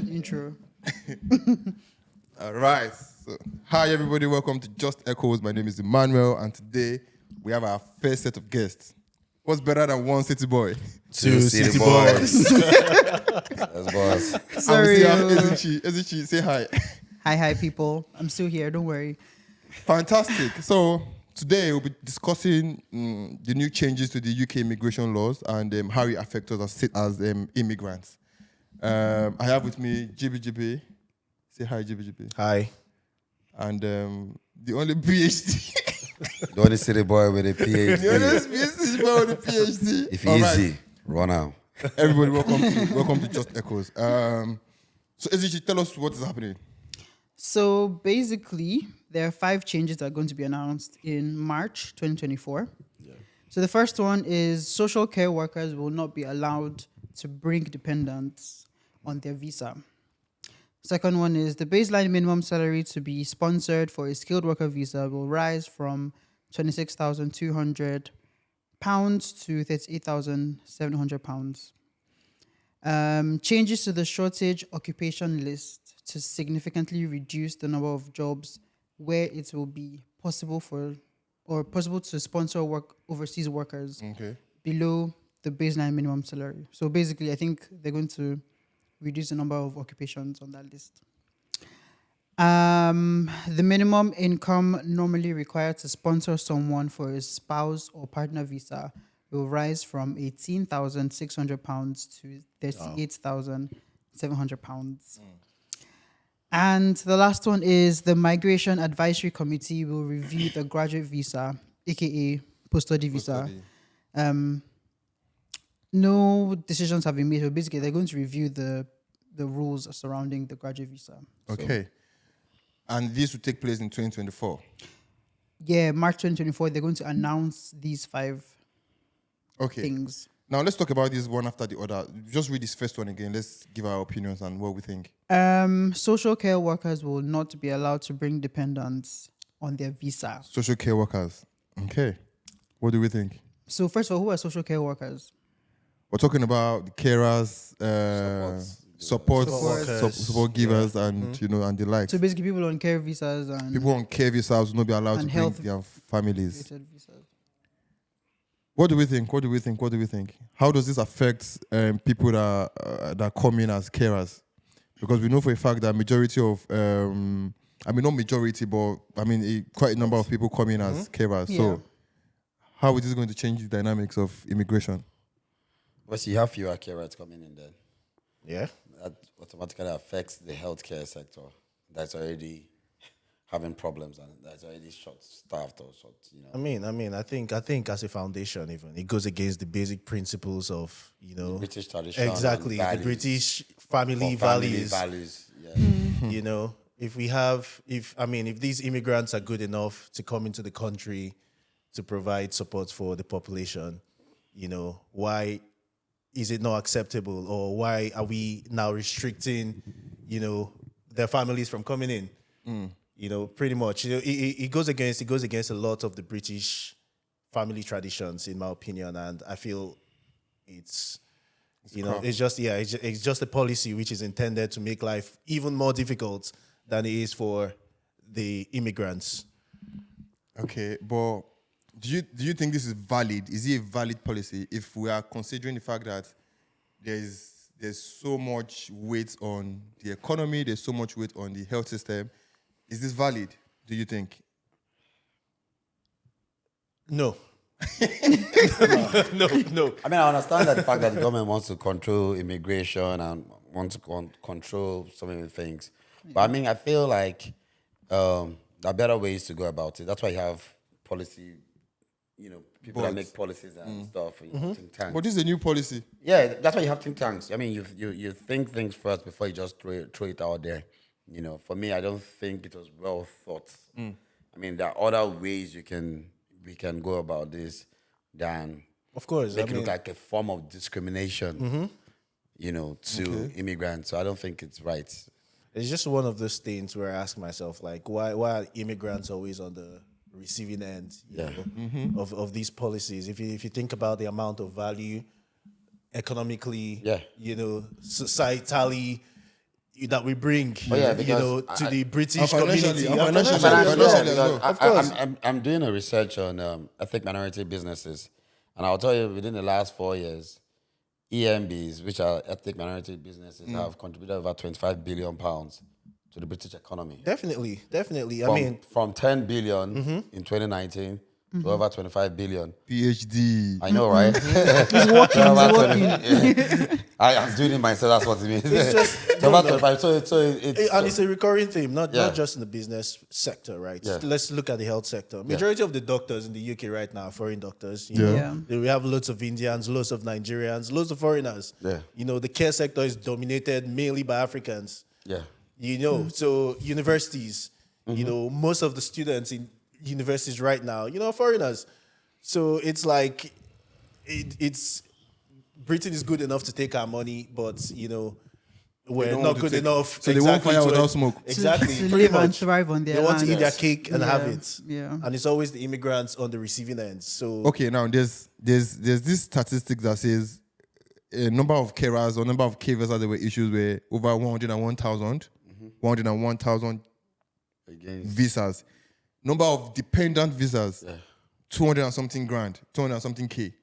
intro. All right. So, hi, everybody. Welcome to Just Echoes. My name is Emmanuel, and today we have our first set of guests. What's better than one city boy? Two city boys. That's boss. Sorry. Ezichi, say hi. Hi, people. I'm still here. Don't worry. Fantastic. So today we'll be discussing the new changes to the UK immigration laws and how it affects us as immigrants. I have with me GBGB. Say hi, GBGB. Hi. And the only PhD. The only city boy with a PhD. The only PhD boy with a PhD. If All easy, right. run out. Everybody, welcome to Just Echoes. So Ezichi, tell us what is happening. So basically, there are 5 changes that are going to be announced in March 2024. Yeah. So the first one is social care workers will not be allowed to bring dependents on their visa. Second one is the baseline minimum salary to be sponsored for a skilled worker visa will rise from £26,200 to £38,700. Changes to the shortage occupation list to significantly reduce the number of jobs where it will be possible to sponsor overseas workers below the baseline minimum salary. So basically, I think they're going to reduce the number of occupations on that list. The minimum income normally required to sponsor someone for a spouse or partner visa will rise from £18,600 to £38,700. And the last one is the Migration Advisory Committee will review the graduate visa, aka post-study visa. No decisions have been made, but basically they're going to review the rules surrounding the graduate visa. Okay. And this will take place in 2024? Yeah, March 2024, they're going to announce these 5 things. Now let's talk about this one after the other. Just read this first one again. Let's give our opinions on what we think. Social care workers will not be allowed to bring dependents on their visa. Social care workers. Okay. What do we think? So first of all, who are social care workers? We're talking about the carers, support givers, and and the likes. So basically, people on care visas and people on care visas will not be allowed to bring their families. Visas. What do we think? How does this affect people that come in as carers? Because we know for a fact that majority of, not majority, but quite a number of people come in as carers. Yeah. So how is this going to change the dynamics of immigration? Well, so you have fewer carers coming in then. Yeah. That automatically affects the healthcare sector that's already having problems and that's already short-staffed or short, I think as a foundation, even it goes against the basic principles of the British tradition. Exactly, the British family values. Yeah. If these immigrants are good enough to come into the country to provide support for the population, why is it not acceptable, or why are we now restricting, their families from coming in? Pretty much, it goes against a lot of the British family traditions, in my opinion, and I feel it's just a policy which is intended to make life even more difficult than it is for the immigrants. Okay, but do you think this is valid? Is it a valid policy if we are considering the fact that there's so much weight on the economy, there's so much weight on the health system? Is this valid, do you think? No. No. I understand that the fact that the government wants to control immigration and wants to control so many things. But I feel like there are better ways to go about it. That's why you have policy, people that make policies and stuff, think tanks. But this is a new policy. Yeah, that's why you have think tanks. You think things first before you just throw it out there. For me, I don't think it was well thought. There are other ways we can go about this than, of course, make it look like a form of discrimination, to immigrants. So I don't think it's right. It's just one of those things where I ask myself, like, why are immigrants always on the receiving end of these policies? If you think about the amount of value economically, societally, that we bring, yeah, you know, because to the British financially, community. financially, Financially, as well. because Of course. I'm doing a research on ethnic minority businesses, and I'll tell you within the last 4 years, EMBs, which are ethnic minority businesses, have contributed over £25 billion to the British economy. Definitely. From, I mean, from 10 billion in 2019 to over 25 billion. PhD. I know, right? He's working. He's working. I am doing it myself. That's what it means. It's just- so no, about no. 25. So it's and it's a recurring theme, not Yeah. just in the business sector, right? Yeah. Let's look at the health sector. Majority of the doctors in the UK right now are foreign doctors. You Yeah. know? We have lots of Indians, lots of Nigerians, lots of foreigners. Yeah. You know, the care sector is dominated mainly by Africans. yeah. You know, so universities, you know, most of the students in universities right now, you know, are foreigners. So it's like, it's Britain is good enough to take our money, but you know, we're don't not want to good take- enough. so they won't fire to- without smoke. Exactly, To pretty live and much. thrive on their They want to land. eat their cake and have Yeah, it. yeah. And it's always the immigrants on the receiving end. So Okay, now there's this statistic that says a number of carers or number of care visas that were issued were over 101,000, 101,000 Again. visas. Number of dependent visas, 200 and something grand, 200 and something K,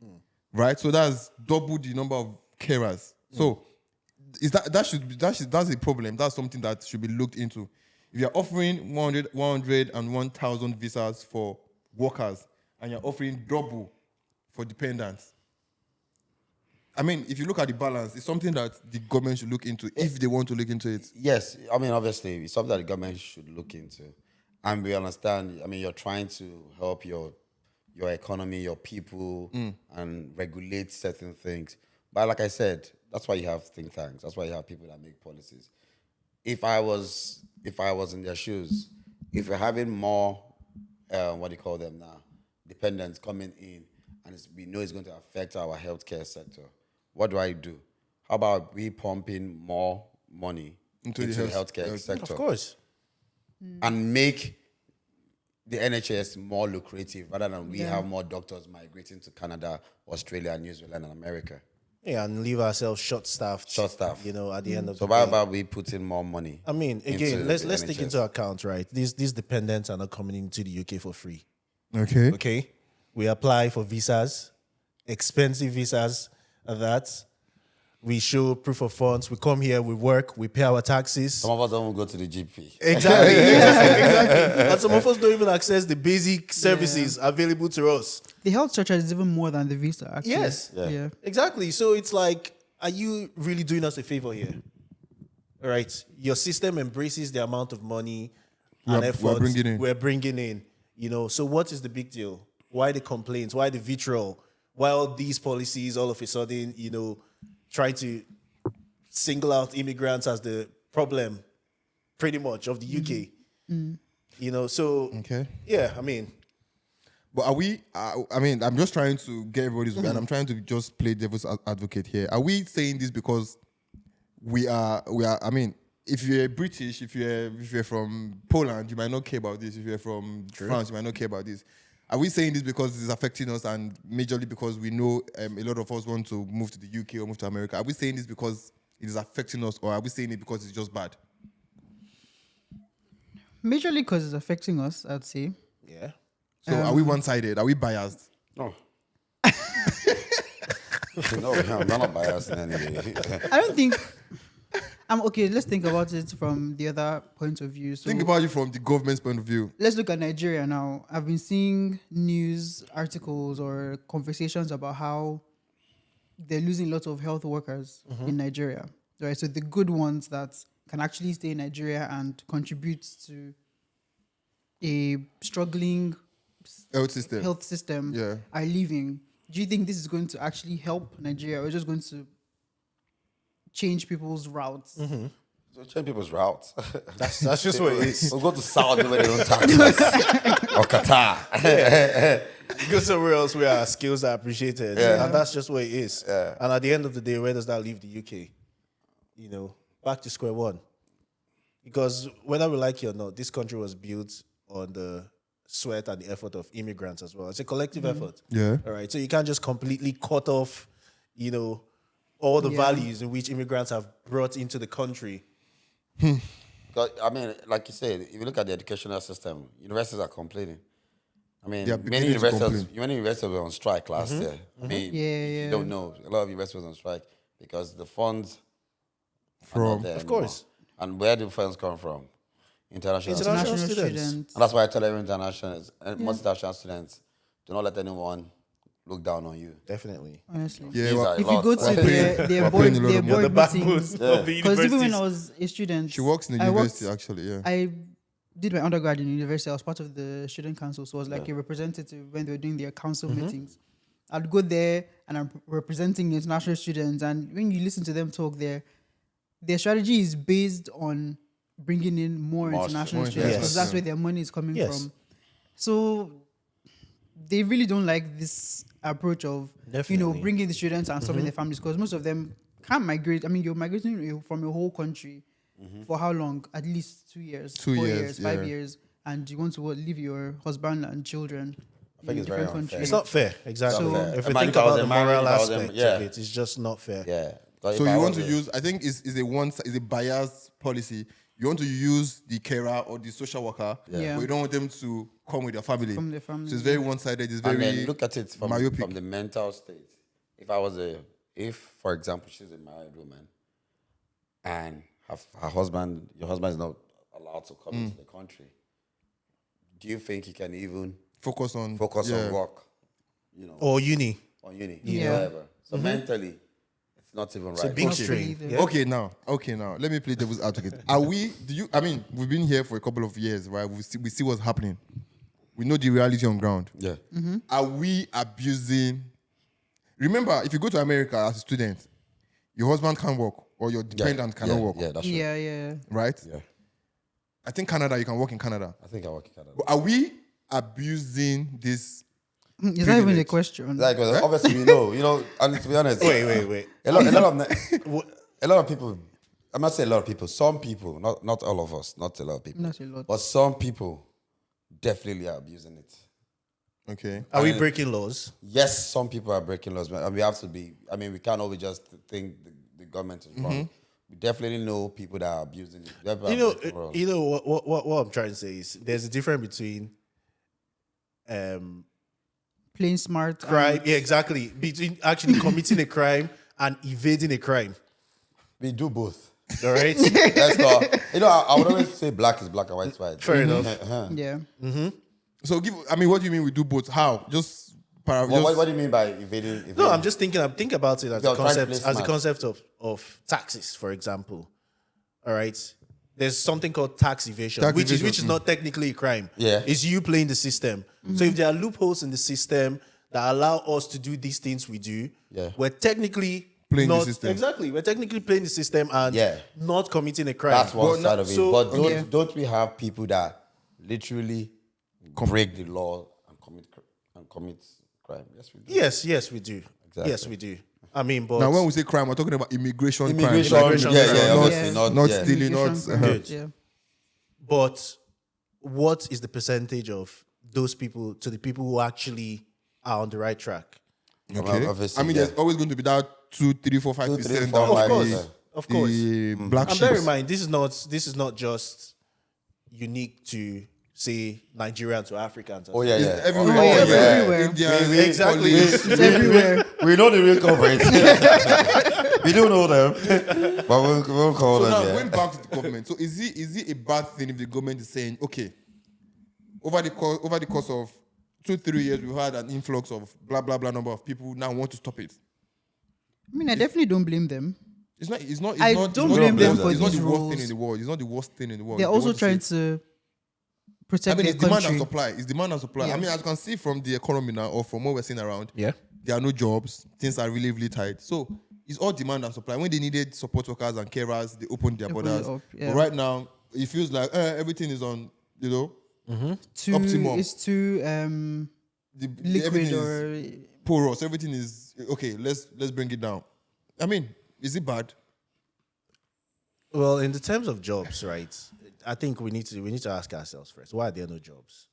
right? So that's double the number of carers. So is that's a problem. That's something that should be looked into. If you're offering 100 and 1,000 visas for workers and you're offering double for dependents, I mean, if you look at the balance, it's something that the government should look into if they want to look into it. Yes, I mean, obviously, it's something that the government should look into. And we understand, I mean, you're trying to help your economy, your people, and regulate certain things. But like I said, that's why you have think tanks. That's why you have people that make policies. If I was in their shoes, if we're having more, what do you call them now, dependents coming in, and we know it's going to affect our healthcare sector, what do I do? How about we pumping more money into the healthcare sector? of course. And make the NHS more lucrative rather than we have more doctors migrating to Canada, Australia, New Zealand, and America. Yeah, and leave ourselves short-staffed. Short-staffed. You know, at the end of So the why day. about we put in more money? I mean, into again, let's the take NHS? into account, right? These dependents are not coming into the UK for free. Okay. Okay, we apply for visas, expensive visas, and that. We show proof of funds. We come here, we work, we pay our taxes. Some of us don't go to the GP. Exactly, exactly. And some of us don't even access the basic services available to us. The health surcharge is even more than the visa, actually. Yes. Yeah. Exactly. So it's like, are you really doing us a favor here? All right. Your system embraces the amount of money and We're effort bringing in. we're bringing in. You know, so what is the big deal? Why the complaints? Why the vitriol? Why all these policies all of a sudden, you know, try to single out immigrants as the problem, pretty much, of the UK? You know, so, Okay. yeah, I mean, But are we? I mean, I'm just trying to get everybody's, and I'm trying to just play devil's advocate here. Are we saying this because we are? I mean, if you're British, if you're from Poland, you might not care about this. If you're from France, you might not care about this. Are we saying this because it's affecting us, and majorly because we know a lot of us want to move to the UK or move to America? Are we saying this because it is affecting us, or are we saying it because it's just bad? Majorly because it's affecting us, I'd say. yeah. So are we one-sided? Are we biased? No. No, I'm not biased in any way. I don't think. Okay, let's think about it from the other point of view. So Think about it from the government's point of view. let's look at Nigeria now. I've been seeing news articles or conversations about how they're losing lots of health workers in Nigeria. Right? So the good ones that can actually stay in Nigeria and contribute to a struggling Health system. Yeah. are leaving. Do you think this is going to actually help Nigeria, or just going to change people's routes? So change people's routes. That's just what it is. We'll go to Saudi where they don't tax us. Or Qatar. Go somewhere else where our skills are appreciated. And that's just what it is. And at the end of the day, where does that leave the UK? You know, back to square one. Because whether we like it or not, this country was built on the sweat and the effort of immigrants as well. It's a collective effort. Yeah. All right. So you can't just completely cut off, you know, all the values in which immigrants have brought into the country Because, I mean, like you said, if you look at the educational system, universities are complaining. I mean, They are many beginning to universities were on strike last year. I mean, Yeah, if you yeah. don't know, a lot of universities were on strike because the funds are From not there Of anymore. course. And where do funds come from? International students. International International students. students. And that's why I tell every international, most international students, do not let anyone look down on you. Definitely. Honestly. yeah, These well, are a If you lot. go to We're paying- their we're board, paying a lot their of money. board The backbones meetings, of the because even when universities. I was a student, she works in the I worked- university actually. Yeah. I did my undergrad in university. I was part of the student council, so I was like a representative when they were doing their council meetings. I'd go there and I'm representing international students, and when you listen to them talk, their strategy is based on bringing in more international more students because Yes. that's where their money is coming Yes. from. So they really don't like this approach of Definitely. bringing the students and stopping their families because most of them can't migrate. I mean, you're migrating from your whole country for how long? At least 2 years, 2 4 years, years, 5 yeah. years, and you want to leave your husband and children think in it's very different unfair. countries. It's not fair. Exactly. So- If we Imagine think if I was about the a man, moral if I was a- aspect yeah. of it, it's just not fair. Yeah. Because So if I you want was to use? I think is a biased policy. You want to use the carer or the social worker, Yeah. but you don't want them to come with their family. From their family, So it's very one-sided. It's very And then look at it myopic. from the mental state. If for example, she's a married woman, and her husband, your husband is not allowed to come into the country, do you think he can even focus on focus on work? Or uni. On uni, Yeah. whatever. So mentally, it's not even right. It's a big Not strain. really, Yeah. Okay, now. Let me play devil's advocate. Are we? Do you? I mean, we've been here for a couple of years, right? We see what's happening. We know the reality on ground. Yeah. Are we abusing? Remember, if you go to America as a student, your husband can't work or your dependent cannot work, Yeah, that's true. Yeah. right? Yeah. I think Canada, you can work in Canada. I think I work in Canada. But are we abusing this? Is that even a Privilege. question? Like obviously and to be honest, Wait. a lot of people. I must say a lot of people. Some people, not all of us, not a lot of people, Not a lot. but some people definitely are abusing it. Okay. Are we breaking laws? Yes, some people are breaking laws, and we have to be. I mean, we can't always just think the government is wrong. We definitely know people that are abusing it. People are breaking laws. What I'm trying to say is there's a difference between Playing smart. crime. Yeah, exactly. Between actually committing a crime and evading a crime. We do both. All right. Let's not. I would always say black is black and white is white. Fair enough. Yeah. So what do you mean we do both? How? Just What do you mean by evading? No, I'm just thinking. I'm thinking about it as You're a trying to concept, play as a smart. concept of taxes, for example. All right. There's something called tax evasion, Tax which evasion, is not technically a crime. Yeah. It's you playing the system. So if there are loopholes in the system that allow us to do these things we do, Yeah. we're technically Playing the not, system. Exactly. We're technically playing the system and Yeah. not committing a crime. That's one But side of it. so- But Yeah. don't we have people that literally break the law and commit crime? Yes, we do. Yes, we do. Exactly. Yes, we do. I mean, but now when we say crime, we're talking about immigration Immigration, crime. Immigration yeah, crime. yeah, Not- obviously not, not yeah. stealing, not Immigration crimes, Good. Yeah. But what is the percentage of those people to the people who actually are on the right track? Okay. Well, obviously, I mean, yeah. there's always going to be that 2, 3, 4, 5% 2, 3, that 4, will 5%. be Of course. the black And sheep. bear in mind, this is not just unique to say Nigerians or Africans. Oh yeah, yeah. Everywhere. Oh, yeah, it's yeah. everywhere. India, Exactly. Polish. It's everywhere. We know the real culprits. We do know them, but we'll call So them. now Yeah. going back to the government. So is it a bad thing if the government is saying, okay, over the course of 2-3 years we've had an influx of blah blah blah number of people now want to stop it? I mean, I definitely don't blame them. It's not. I it's don't not, blame them it's for not these the worst rules. thing in the world. It's not the worst thing in the world. They're They also want trying say- to protect I mean, their it's demand country. and supply. It's demand and supply. Yeah. I mean, as you can see from the economy now, or from what we're seeing around, Yeah. there are no jobs. Things are really, really tight. So it's all demand and supply. When they needed support workers and carers, they opened their Opened it borders. up, yeah. But right now, it feels like everything is on, optimum. It's too liquid everything or is porous. Everything is okay. Let's bring it down. I mean, is it bad? Well, in the terms of jobs, right? I think we need to ask ourselves first: why are there no jobs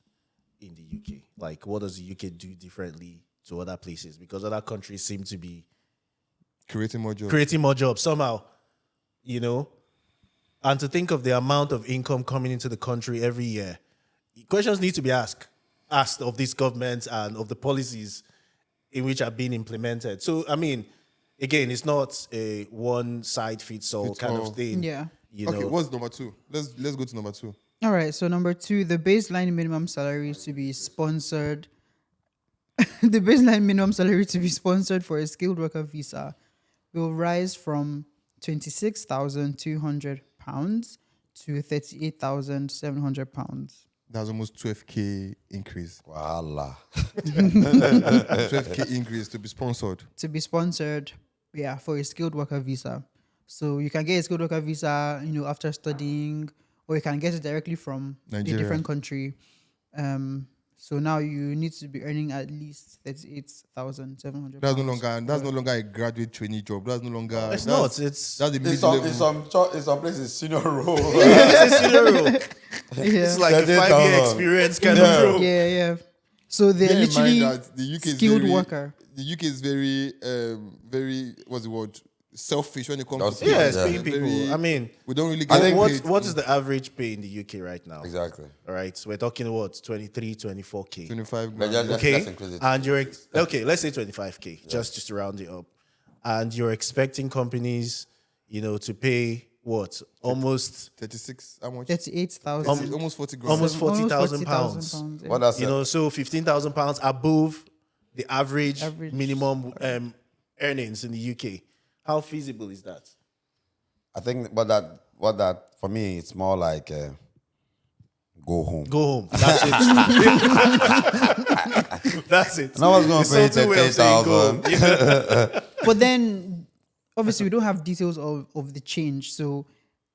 in the UK? Like, what does the UK do differently to other places? Because other countries seem to be Creating more jobs. creating more jobs somehow, you know. and to think of the amount of income coming into the country every year, questions need to be asked of these governments and of the policies in which are being implemented. So, I mean, again, it's not a one-size-fits-all kind of thing. Yeah. You Okay, know, what's number 2? Let's go to number 2. All right. So number 2, the baseline minimum salary to be sponsored. The baseline minimum salary to be sponsored for a skilled worker visa will rise from £26,200 to £38,700. That's almost 12k increase. Voila. 12k increase to be sponsored. To be sponsored, yeah, for a skilled worker visa. So you can get a skilled worker visa, after studying, or you can get it directly from Nigeria. a different country. So now you need to be earning at least £38,700. That's no longer a graduate trainee job. That's no longer. it's that's, not. It's That's the In mid-level. some places, senior role. it's a senior role. Yeah. It's like a 5-year 38,000. experience kind of role. Yeah. So they're Bear in mind literally that the UK is skilled very- worker. The UK is very, what's the word? Selfish when it comes That's- to Yeah, pay. it's paying people. Very- I mean, we don't really I get think paid. what is the average pay in the UK right now? Exactly. All right, so we're talking what, 23, 24K. 25 But grand. let's Okay, increase it. and okay, let's say 25K, just to round it up. And you're expecting companies, to pay what? Almost 36. How much? 38,000. Almost 40 grand. almost 40,000 pounds. yeah. What does So 15,000 pounds above the average Average. minimum earnings in the UK. How feasible is that? I think what that for me it's more like go home. Go home. That's it. That's it. No one's gonna It's pay subtle way of saying go 38,000. home. But then, obviously, we don't have details of the change. So,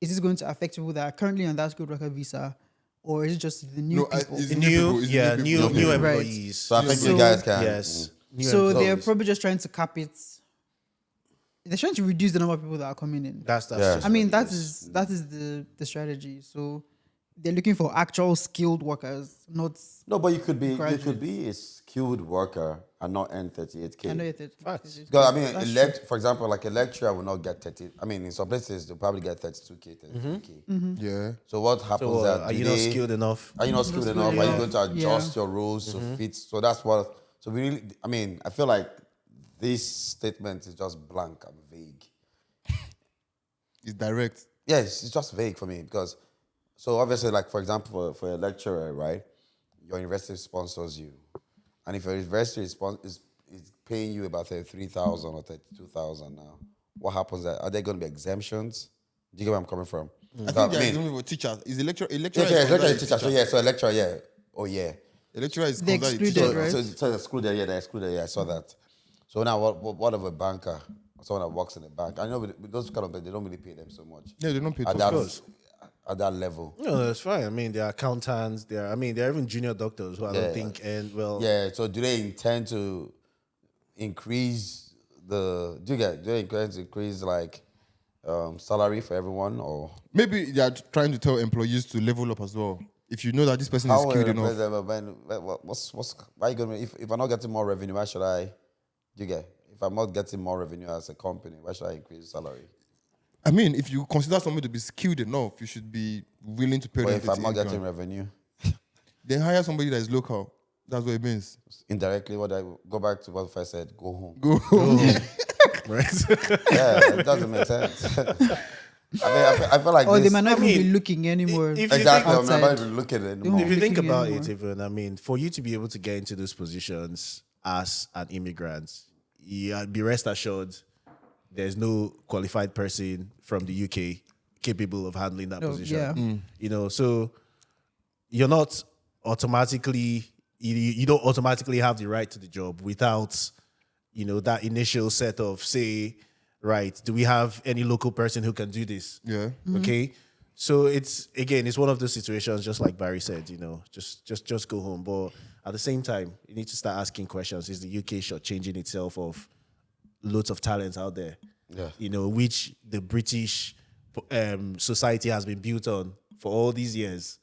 is this going to affect people that are currently on that skilled worker visa, or is it just the new people? it's New, it's yeah, people. new Okay. employees. So I think So- you guys can. Yes. New So they're employees. probably just trying to cap it. They're trying to reduce the number of people that are coming in. That's Yeah. just I mean, what it that is the strategy. So they're looking for actual skilled workers, not. No, but you could Graduates. be a skilled worker and not earn 38K. I know it. Facts. Because I mean, That's true. for example, like a lecturer will not get 30. I mean, in some places they'll probably get 32K, 33K. Yeah. So what happens? So, that are you not skilled enough? Are you not skilled Not enough? skilled Are you enough. going to adjust Yeah. your rules to fit? So that's what. So we really. I mean, I feel like this statement is just blank and vague. It's direct. Yes, it's just vague for me because. So obviously, like for example, for a lecturer, right? Your university sponsors you, and if your university is paying you about 33,000 or 32,000 now, what happens? Are there going to be exemptions? Do you get where I'm coming from? I think there is only for teachers. Is a lecturer? A lecturer. Yeah, is lecturer, considered a teacher. So yeah, so a lecturer, yeah. Oh yeah. A lecturer is They're considered a excluded, teacher. right? So they're excluded. Yeah, they're excluded. Yeah, I saw that. So now, what of a banker, someone that works in a bank? I know with those kind of they don't really pay them so much. Yeah, they don't pay. At Of that, course. at that level. No, that's fine. I mean, they're accountants. They're even junior doctors who I Yeah. don't think and well. Yeah. So do they intend to increase the? Do they intend to increase like salary for everyone or? Maybe they are trying to tell employees to level up as well. If you know that this person is How will skilled I enough. replace them? Why you gonna if I'm not getting more revenue, why should I? Do you get? If I'm not getting more revenue as a company, why should I increase salary? I mean, if you consider someone to be skilled enough, you should be willing to pay But them. if I'm not 38 getting grand. revenue, Then hire somebody that is local. That's what it means. indirectly, what I go back to what I said, go home. Go. Right? Yeah, it doesn't make sense. I feel like Or they this, might not I even be mean, looking anymore. if you exactly. I'm outside. not even looking at it anymore. If you think Looking about anymore. it, even I mean, for you to be able to get into those positions as an immigrant, be rest assured, there's no qualified person from the UK capable of handling that Oh, position. yeah. So you're not automatically, you don't automatically have the right to the job without, that initial set of say, right, do we have any local person who can do this? Yeah. Okay. So it's one of those situations, just like Barry said, just go home. But at the same time, you need to start asking questions. Is the UK shortchanging itself of loads of talent out there? Yeah. Which the British society has been built on for all these years.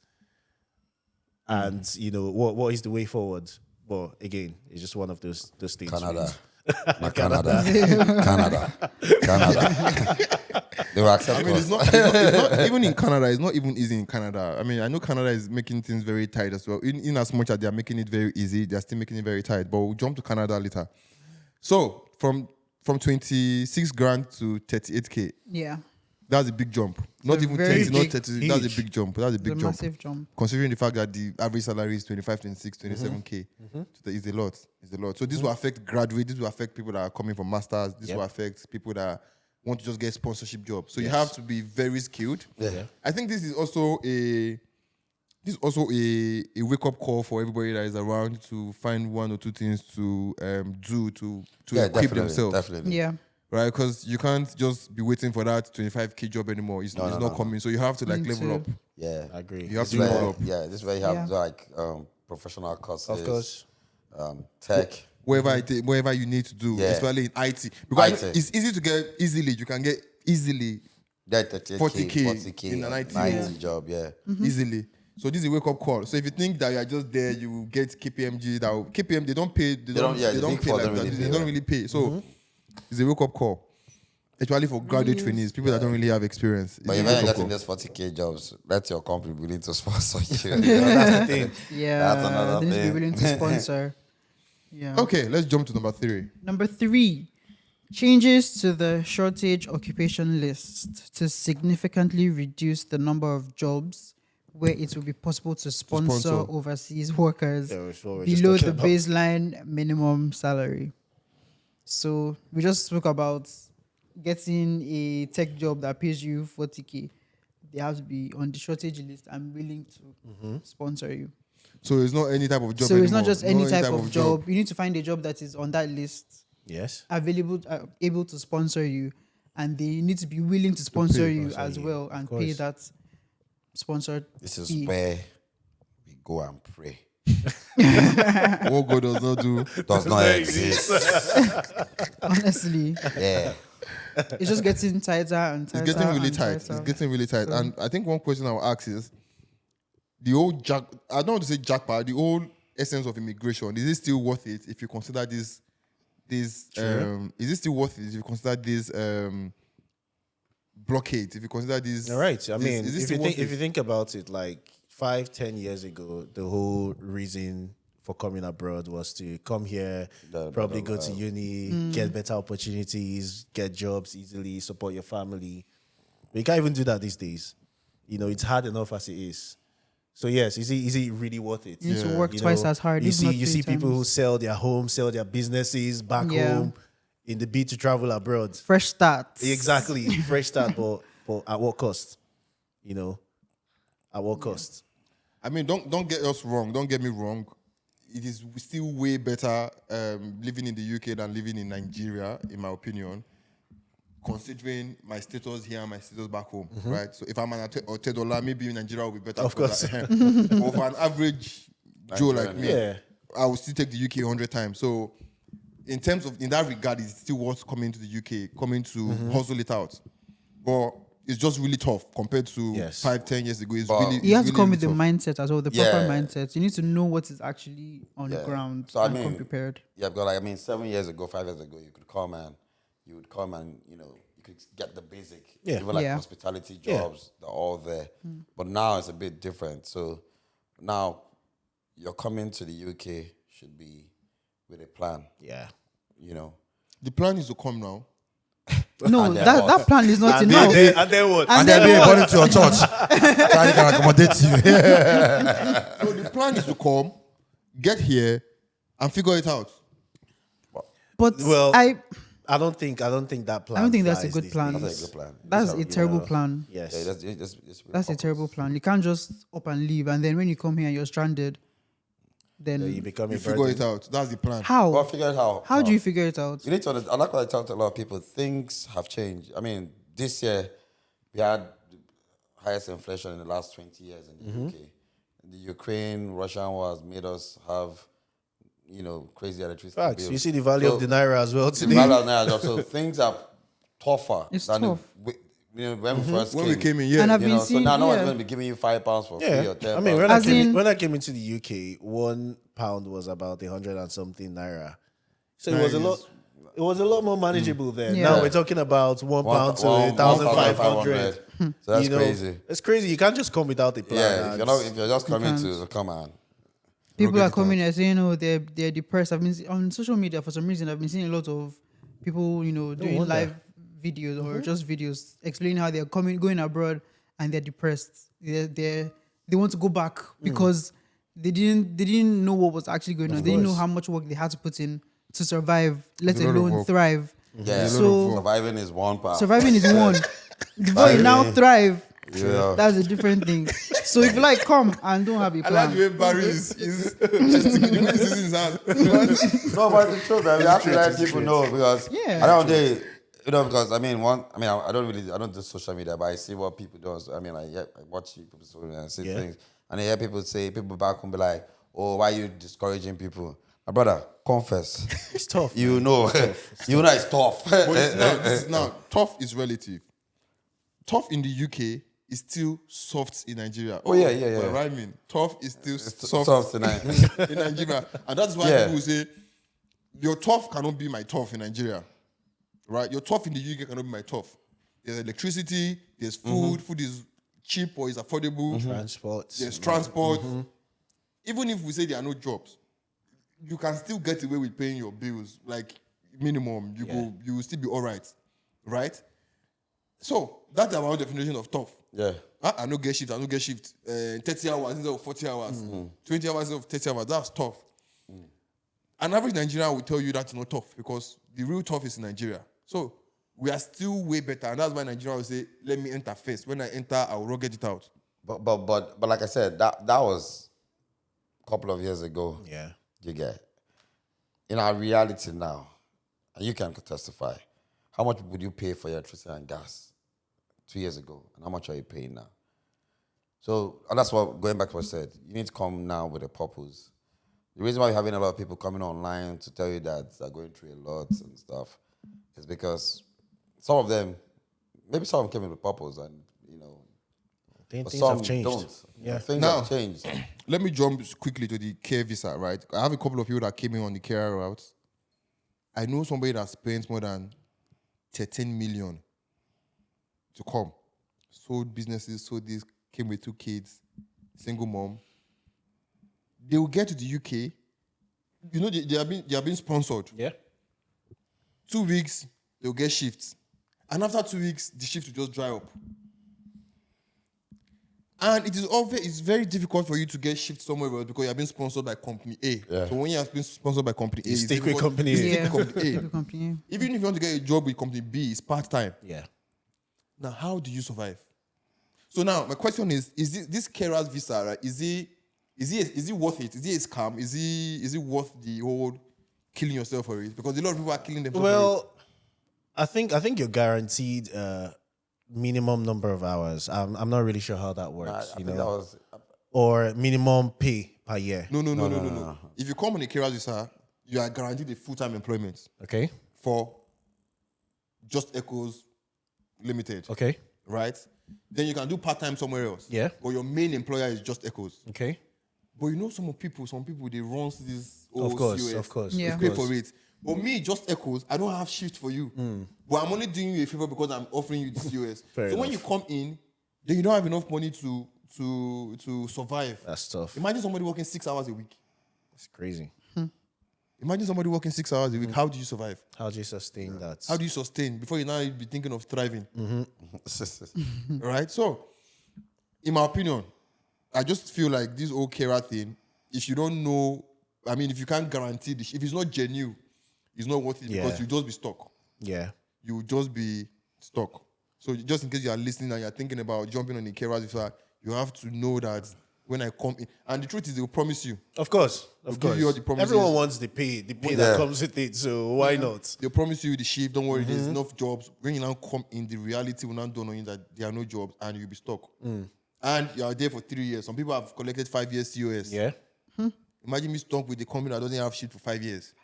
And what is the way forward? But again, it's just one of those things. Canada. Canada. Canada. They will accept I mean, us. it's not even in Canada. It's not even easy in Canada. I mean, I know Canada is making things very tight as well. In as much as they are making it very easy, they are still making it very tight. But we'll jump to Canada later. So from 26 grand to 38K, Yeah. that's a big jump. Not a even very 30, not big- 30. That's a big jump. That's a It's big a jump. massive jump. Considering the fact that the average salary is 25, 26, 27K, it's a lot. It's a lot. So this will affect graduates. This will affect people that are coming from masters. This will affect people that want to just get sponsorship jobs. So you have to be very skilled. Yeah. I think this is also a wake up call for everybody that is around to find one or two things to do to equip themselves. Definitely. Yeah. Right, because you can't just be waiting for that 25K job anymore. It's not coming. So you have to like Me level too. up. Yeah. I agree. You have to This level way, up. yeah, this way you have Yeah. like professional courses. Of course. Tech. Wherever you need to do, Yeah. especially in IT. Because IT. it's easy to get easily. You can get easily Get 38K, 40K 40K in an IT 90 role. job, yeah. easily. So this is a wake up call. So if you think that you are just there, you will get KPMG. KPM they don't pay. They don't- yeah, They the don't big pay four like don't that. really They pay, don't yeah. really pay. So it's a wake up call. Especially for graduate trainees, people that don't really have experience. But It's a if wake you're up getting call. those 40K jobs, let your company be willing to sponsor you. That's the thing. Yeah. That's another they need to be thing. willing to sponsor. Yeah. Okay, let's jump to number 3. Number 3, changes to the shortage occupation list to significantly reduce the number of jobs where it will be possible to sponsor sponsor. overseas workers Yeah, that's what we're just below talking the about. baseline minimum salary. So we just spoke about getting a tech job that pays you 40K. They have to be on the shortage list and willing to sponsor you. So it's not any type of job So anymore. it's not just any No type of job. You need to find a job that is on that list, Yes. available, able to sponsor you, and they need to be willing to sponsor you as well and pay course. that sponsored This is fee. where we go and pray. What God does not do. Does not exist. Honestly, Yeah. it's just getting tighter and tighter. It's getting really and tight. tighter. It's getting really tight. And I think one question I will ask is the old I don't want to say jackpot, the old essence of immigration, is it still worth it if you consider this is it still worth it if you consider this blockade, if you consider this All right. I mean, is this if still you worth think if it? you think about it, like 5-10 years ago, the whole reason for coming abroad was to come here, probably go to uni, get better opportunities, get jobs easily, support your family. But you can't even do that these days. You know, it's hard enough as it is. So yes, is it really worth it? You need to Yeah. work You twice know, as hard. You if see, not you 3 see people who times. sell their homes, sell their businesses back Yeah. home in the bid to travel abroad. Fresh starts. Exactly, fresh start, but at what cost? You know, at what cost? I mean, don't get us wrong. Don't get me wrong. It is still way better living in the UK than living in Nigeria, in my opinion. Considering my status here and my status back home, right? So if I'm an $10, maybe in Nigeria will be better. Of course. But for an average Joe like me, Yeah. I will still take the UK 100 times. So in that regard, it's still worth coming to the UK, coming to hustle it out. But it's just really tough compared to Yes. 5-10 years ago. It's But really You have to really, come really with the tough. mindset as well, the proper Yeah. mindset. You need to know what is actually on the ground So, I and come mean, prepared. Yeah, because like, I mean, 7 years ago, 5 years ago, you would come and you could get the basic. Yeah. Even like Yeah. hospitality Yeah. jobs, they're all there. But now it's a bit different. So now you're coming to the UK should be with a plan, Yeah. you know. The plan is to come now. No, And then that what? plan is not And enough. then what? And then what? to your church. So I can accommodate you. So the plan is to come, get here, and figure it out. But Well, I I don't think that plan. don't think that's a flies good these plan. days. That's a good plan. that's a terrible plan. Yes. Yeah, that's That's a terrible plan. You can't just up and leave, and then when you come here and you're stranded, then You become You a figure it burden. out. That's the plan. how? Well, figure it out. How do you figure it out? You need to understand. I'm not going to talk to a lot of people. Things have changed. I mean, this year we had the highest inflation in the last 20 years in the UK. The Ukraine-Russian war has made us have, crazy electricity Facts. bills. You see the value of the naira as well The today. value of Naira dropped. So things are tougher It's than tough. when we first When came. we came in, yeah. And I've You been know, so seeing, now no one's yeah. going to be giving you £5 for free Yeah, or 10 I mean, when As in- I came into the UK, £1 was about 100 and something naira. So it was a lot. It was a lot more manageable then. Yeah. Now we're talking about £1 to 1,500. So that's crazy. It's crazy. You can't just come without a plan. Yeah, and if you're just coming to come on. People Rocket are it coming out. and saying, "Oh, they're depressed." I've been on social media for some reason. I've been seeing a lot of people, doing wonder. live videos or just videos explaining how they're going abroad and they're depressed. They want to go back because they didn't know what was actually going on. They didn't know course. how much work they had to put in to survive, let It's a lot of alone work. thrive. Yeah, So surviving is one part. surviving is one. Before you now thrive, Yeah. that's a different thing. So if you like, come and don't have a I like plan. the way Barry is gesticulating the way he's using his hand. No, but it's true, man. We have to let people know because Yeah. I don't day, because I don't do social media, but I see what people do. So, I watch people social media and see things, and I hear people back home be like, "Oh, why are you discouraging people?" My brother, confess. it's tough. You know, you know it's tough. But this is now, tough is relative. Tough in the UK is still soft in Nigeria. Oh, yeah. But rhyming, tough is still soft, soft tonight. in Nigeria. And that's why Yeah. people say, your tough cannot be my tough in Nigeria. Right? Your tough in the UK cannot be my tough. There's electricity, there's food, food is cheap or is affordable, Transport. there's transport. Even if we say there are no jobs, you can still get away with paying your bills, like minimum. You will still be all right. Right? So that's our definition of tough. Yeah. I no get shift, 30 hours instead of 40 hours, 20 hours instead of 30 hours, that's tough. An average Nigerian will tell you that's not tough because the real tough is in Nigeria. So we are still way better, and that's why Nigeria will say, let me enter first. When I enter, I will rocket it out. But like I said, that was a couple of years ago. Yeah. You get. In our reality now, and you can testify, how much would you pay for your electricity and gas 2 years ago? And how much are you paying now? So, and that's what, going back to what I said, you need to come now with a purpose. The reason why you're having a lot of people coming online to tell you that they're going through a lot and stuff is because some of them, maybe some of them came in with purpose and, but Things some have changed. don't. Yeah. Things Now- have changed. Let me jump quickly to the care visa, right? I have a couple of people that came in on the care route. I know somebody that spent more than 13 million to come. Sold businesses, sold this, came with 2 kids, single mom. They will get to the UK. They are being sponsored. Yeah. 2 weeks, they'll get shifts. And after 2 weeks, the shift will just dry up. And it's very difficult for you to get shift somewhere else because you have been sponsored by company A. Yeah. So when you have been sponsored by company A, You it's stick with difficult- company you A. stick with Yeah. company A. People complain. Even if you want to get a job with company B, it's part-time. Yeah. Now, how do you survive? So now, my question is this carer's visa, right? Is it worth it? Is it a scam? Is it worth the whole killing yourself for it? Because a lot of people are killing themselves for it. Well, I think you're guaranteed minimum number of hours. I'm not really sure how that I works. think that was... Or minimum pay per year. No. If you come on a carer's visa, you are guaranteed a full-time employment Okay. for Just Echoes Limited, Okay. right? Then you can do part-time somewhere else. Yeah. But your main employer is Just Echoes. Okay. But some people they run this Of course. COS. Of course. Yeah. Of Pay course. for it. But me, Just Echoes, I don't have shift for you. But I'm only doing you a favor because I'm offering you the COS. Fair so when enough. you come in, then you don't have enough money to survive. That's tough. Imagine somebody working 6 hours a week. It's crazy. Imagine somebody working 6 hours a week. How do you survive? How do you sustain that? How do you sustain before you now be thinking of thriving? Right? So, in my opinion, I just feel like this whole carer thing, if you don't know, if you can't guarantee this, if it's not genuine, it's not worth it because Yeah. you just be stuck. Yeah. You will just be stuck. So just in case you are listening and you're thinking about jumping on the carer visa, you have to know that when I come in, and the truth is they'll promise you. Of course. Of give course. you all the promises. Everyone wants the pay that comes with it. So why not? They'll promise you the shift, don't worry, there's enough jobs. When you now come in, the reality will not dawn on you that there are no jobs and you'll be stuck. And you are there for 3 years. Some people have collected 5 years COS. Yeah. Imagine me stuck with a company that doesn't have shift for 5 years.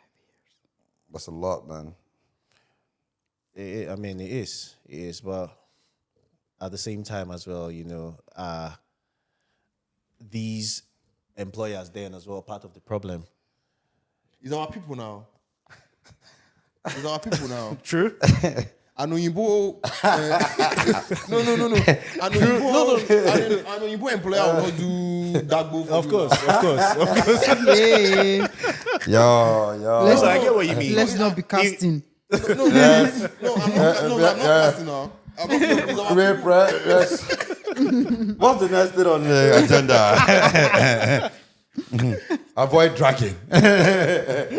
That's a lot, man. It is. It is. But at the same time as well, these employers then as well part of the problem. It's our people now. Those are our people now. True. Anoyinbo, no. Anoyinbo employer will not do dagbo for Of you course, now. of course. Yeah. Yo. Let's So I get what you mean. Let's not be casting. No, I'm not casting now. I'm not it's our Great press. Yes. What's the next thing on the agenda? Avoid dragging.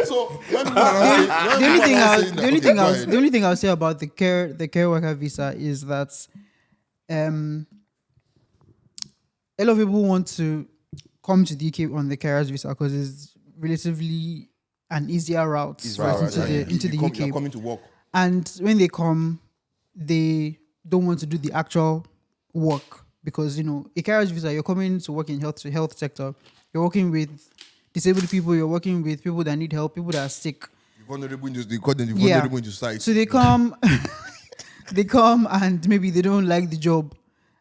So when people are saying- when The only people thing are I'll, saying that- the only okay, thing go I'll, ahead. the only thing I'll say about the care worker visa is that a lot of people want to come to the UK on the carers visa because it's relatively an easier route It's right right, into right, the yeah. into the You're UK. coming to work. And when they come, they don't want to do the actual work because a carers visa, you're coming to work in health sector. You're working with disabled people. You're working with people that need help, people that are sick. Vulnerable in they call them the Yeah. vulnerable in society. So they come, they come and maybe they don't like the job,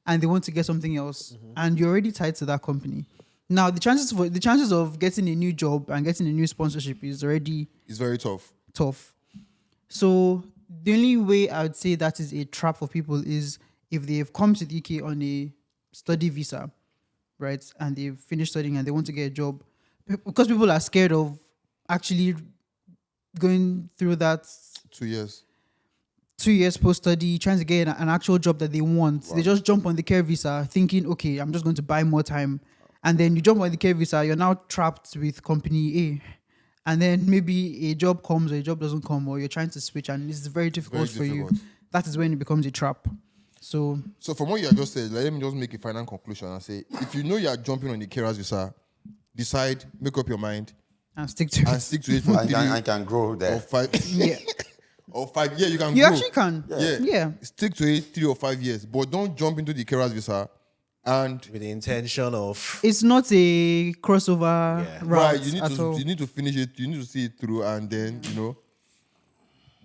and they want to get something else, and you're already tied to that company. Now the chances of getting a new job and getting a new sponsorship is already It's very tough. tough. So the only way I would say that is a trap for people is if they've come to the UK on a study visa, right, and they've finished studying and they want to get a job, because people are scared of actually going through that 2 years. 2 years post-study, trying to get an actual job that they want. They just jump on the care visa thinking, okay, I'm just going to buy more time. And then you jump on the care visa, you're now trapped with company A. And then maybe a job comes or a job doesn't come, or you're trying to switch and it's very difficult for you. difficult. That is when it becomes a trap. So So from what you have just said, let me just make a final conclusion and say, if you know you are jumping on the carers visa, decide, make up your mind, and stick to and it. stick to it for I 3 can grow or there. 5 Yeah. or 5 years. You can You grow. actually can. Yeah. Yeah. Stick to it 3 or 5 years, but don't jump into the carers visa and With the intention of It's not a crossover Yeah. route right. You at all. need to finish it. You need to see it through, and then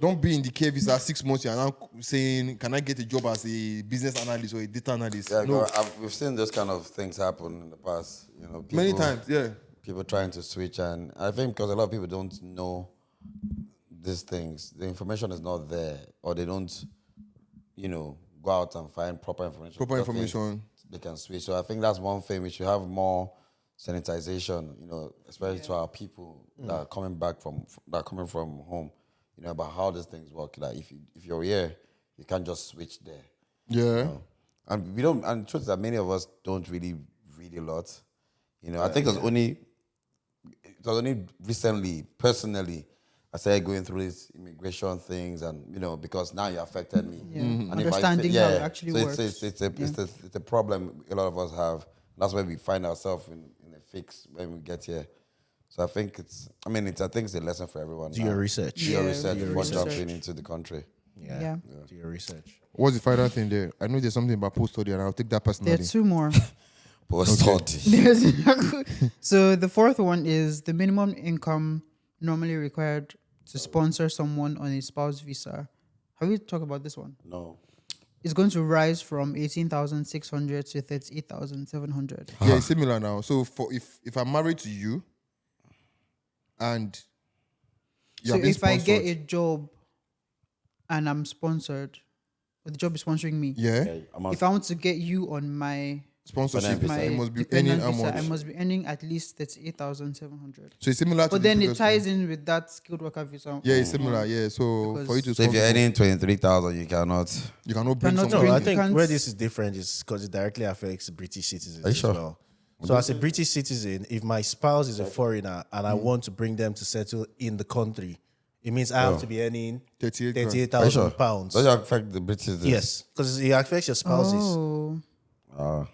don't be in the care visa 6 months. You're now saying, "Can I get a job as a business analyst or a data analyst?" Yeah, No, we've seen those kind of things happen in the past. People, many times. Yeah. People trying to switch, and I think because a lot of people don't know these things, the information is not there, or they don't, go out and find proper information. Proper Just think information. they can switch. So I think that's one thing. We should have more sanitization, especially to our people that are coming back from home, about how these things work. Like if you're here, you can't just switch there. Yeah. And we don't. And the truth is that many of us don't really read a lot. I think it was only recently, personally, I started going through these immigration things, and because now you affected me. Yeah. And Understanding how it actually so works. It's a problem a lot of us have. That's why we find ourselves in a fix when we get here. So I think I think it's a lesson for everyone. do now. your research. Do your Yeah, research do your before research. jumping into the country. Yeah. Do your research. What's the final thing there? I know there's something about post study, and I'll take that There personally. are two more. Post study. So the fourth one is the minimum income normally required to sponsor someone on a spouse visa. Have we talked about this one? No. It's going to rise from 18,600 to 38,700. Yeah, it's similar now. So for if I'm married to you, and you So have been if I get a sponsored, job and I'm sponsored, or the job is sponsoring me, yeah, if I want to get you on my sponsorship, Dependent I my must be earning dependent how visa, I much. must be earning at least 38,700. So it's similar to But the then it previous ties one. in with that skilled worker visa. Yeah, it's similar. Yeah, so Because- for you to So if you're sponsor, earning 23,000, you cannot. you cannot bring Cannot someone. bring- No, I you think can't- where this is different is because it directly affects British citizens Are you as sure? well. So as a British citizen, if my spouse is a foreigner and I want to bring them to settle in the country, it means I have to be earning 38 grand. Are you 38,000 sure? pounds. Does it affect the British? Yes, because it affects your spouses. Oh,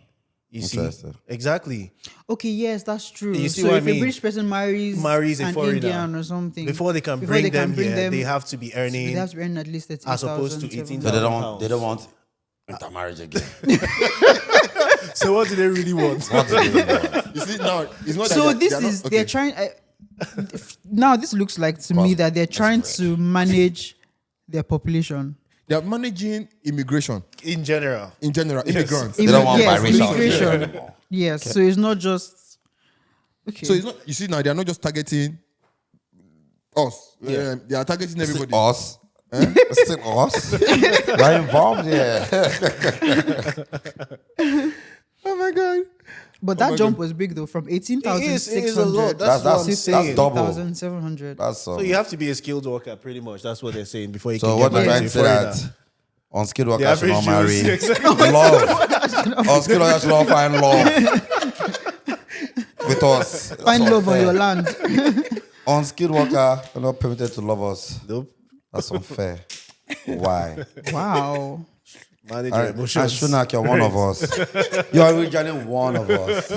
You see, Interesting. exactly. okay, yes, that's true. You see so what I if mean? a British person marries a an foreigner, Indian or something, Before they can bring them here, they have to be earning. they have to earn at least 38,000. As opposed to 18,000. So £1,000. they don't want intermarriage again. So what do they really want? What do they want? You see now, it's not. So that this they are not- is okay. they're trying. Now this looks like to me that they're trying to manage their population. They are managing immigration In general. in general. Immigrants. They don't want yes, biracial immigration. anymore. Yes, so it's not just. Okay. So it's not. You see now, they are not just targeting Us. They are targeting Is it everybody. us? Is it us? We're involved here. Oh my god. But my that jump God. was big though, from It is a 18,600 lot. That's what I'm that's saying. double. 6,700. That's So you have to be a skilled worker, pretty much. That's what they're saying before you So can what get they're back trying to to say Florida. that unskilled The workers should not average marry. Jews, exactly. Love. Unskilled workers should not find love with us. That's Find love on unfair. your land. Unskilled worker are not permitted to love us. Nope. That's unfair. Why? Wow. Manage your And emotions. Shunak, you're one of us. You're originally one of us.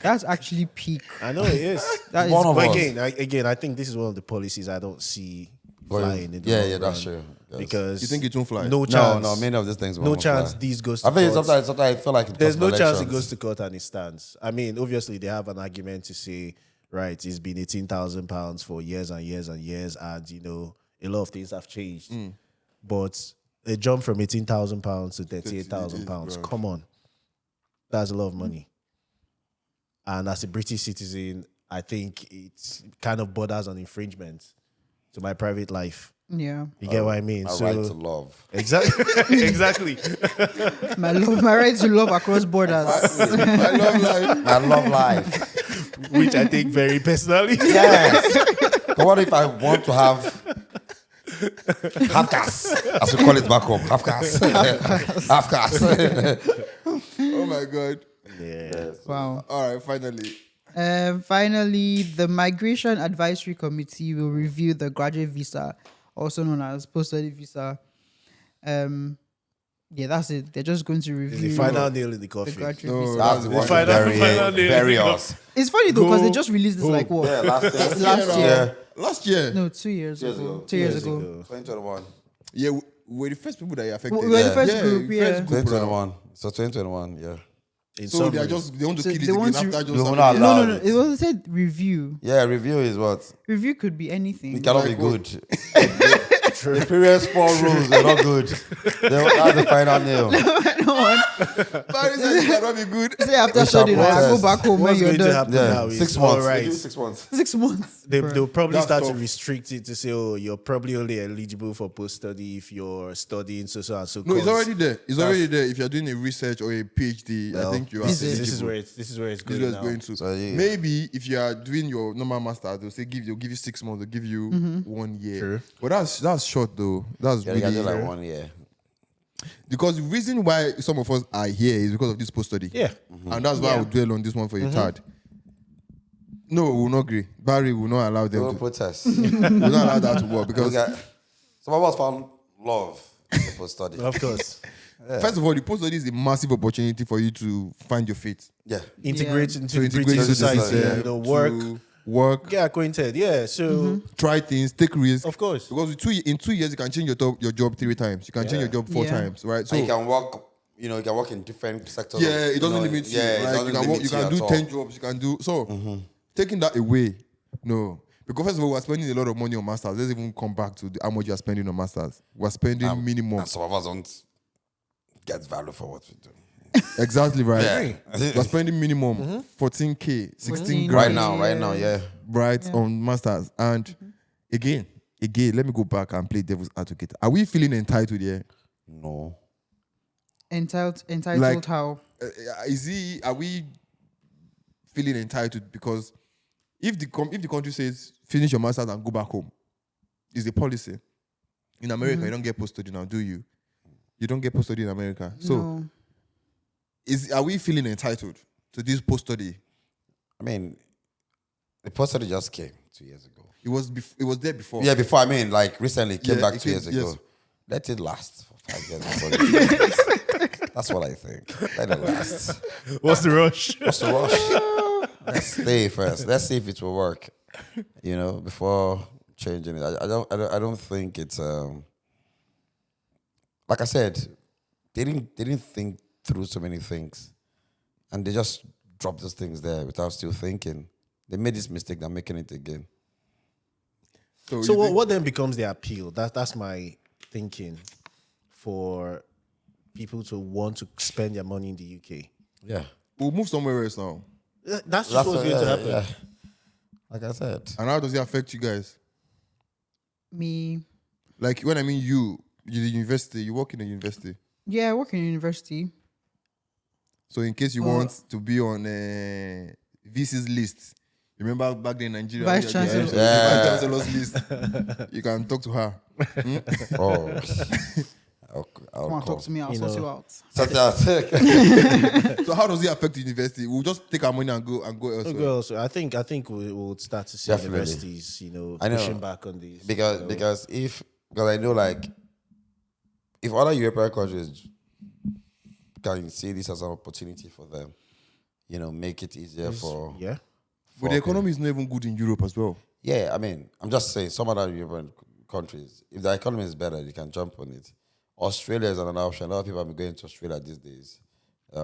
That's actually peak. I know it is. That is One of But us. again, I think this is one of the policies I don't see flying in the Yeah, long yeah, that's run. true. Yes. Because You think it won't fly? No No, chance. no, many of these things No won't chance fly. these goes to I think court. sometimes I feel like There's no because of chance it elections. goes to court and it stands. I mean, obviously they have an argument to say, right, it's been £18,000 for years and years and years, and you know, a lot of things have changed. But a jump from £18,000 to £38,000, come on. That's a lot of money. And as a British citizen, I think it kind of borders on infringement to my private life. Yeah. You get what I mean? A right to love. Exactly. Exactly. My right to love across borders. I love life. I love life. Which I take very personally. Yes. But what if I want to have half gas, as we call it back home? Half gas. Half gas. Oh my god. Yeah. Wow. All right, finally. Finally, the Migration Advisory Committee will review the graduate visa, also known as post-study visa. Yeah, that's it. They're just going to It's review the final nail in the the coffin. graduate No, visa. That's the one to final bury, bury us. It's funny though because Go- they just released this like what? Yeah, last Last year. year. Last year. No, 2 years Years ago. ago. 2 years Years ago. ago. 2021. Yeah, we're the first people that are affected. We were the first yeah, group, yeah. First group, right? 2021. So 2021, yeah. In So they summary. are they want to So kill they it again want to- after just No, having we're not it. allowed. No. It was said review. Yeah, review is what? Review could be anything. It cannot be Like what? good. The previous 4 rules were not good. That's the final nail. Barry said it cannot be good. Say after We shall studying, I go protest. back home when What's you're going to done. happen Yeah, now is 6 months. all They right. do 6 months. 6 months. They'll probably That's start to tough. restrict it to say, oh, you're probably only eligible for post-study if you're studying so and so. No, it's course. already there. It's already there. If you're doing a research or a PhD, I think you are. Is it? This is eligible. where it's This going is where it's now. going to. So, yeah. Maybe if you are doing your normal master, they'll say they'll give you 6 months, they'll give you 1 year. True. But that's short though. That's Yeah, you can really do like 1 year. because the reason why some of us are here is because of this post study. Yeah. And that's why I will dwell on this one for a third. No, we will not agree. Barry will not allow They will them to. protest. We will not allow that to work because Some of us found love in the post-study. Of course. first of all, the post study is a massive opportunity for you to find your faith. Yeah. Integrate into To the integrate British into society. society, You know, to work, get acquainted. Yeah. So, try things, take risks. of course. Because in 2 years you can change your job 3 times. You can change your job 4 Yeah. times, right? So And you can work, you can work in different sectors. yeah, of, it doesn't limit you. Yeah, it Like, doesn't you can limit you can at do all. 10 jobs. You can do so. Taking that away, no. Because first of all, we're spending a lot of money on masters. Let's even come back to how much you're spending on masters. We're spending minimum. And some of us don't get value for what we do. Exactly right. Yeah. We're spending minimum 14K, 16 Right grand, now, yeah. right, on masters. And again, let me go back and play devil's advocate. Are we feeling entitled here? No. Entitled Like- how? Are we feeling entitled because if the country says finish your masters and go back home, is the policy. In America, you don't get post study now, do you? You don't get post study in America. So No. are we feeling entitled to this post study? I mean, the post-study just came 2 years ago. It was there before. Yeah, before, I mean, like recently, it came Yeah, back it 2 years came- ago. yes. Let it last for 5 years. before it- That's what I think. Let it last. What's the rush? What's the rush? Let's stay first. Let's see if it will work. Before changing it. I don't think it's like I said, they didn't think through so many things, and they just dropped those things there without still thinking. They made this mistake. They're making it again. So you think- what then becomes the appeal? That's my thinking for people to want to spend their money in the UK. Yeah, we'll move somewhere else now. That's just what's going to happen. Like I said. And how does it affect you guys? Me, Like when I mean you the university, you work in a university. yeah, I work in university. So in case you want to be on VC's list, remember back then in Nigeria, Vice when Chancellor. the Vice Chancellor's list, you can talk to her. Oh. I'll Come on, call. talk to me. I'll You sort know. you out. Such as So how does it affect the university? We'll just take our money and go elsewhere. Well, so I think we'll start to see Definitely. universities, I know. pushing back on these. because I know like if other European countries can see this as an opportunity for them, make it easier for yeah. But the economy is not even good in Europe as well. Yeah, I mean, I'm just saying some other European countries, if the economy is better, they can jump on it. Australia is another option. A lot of people have been going to Australia these days.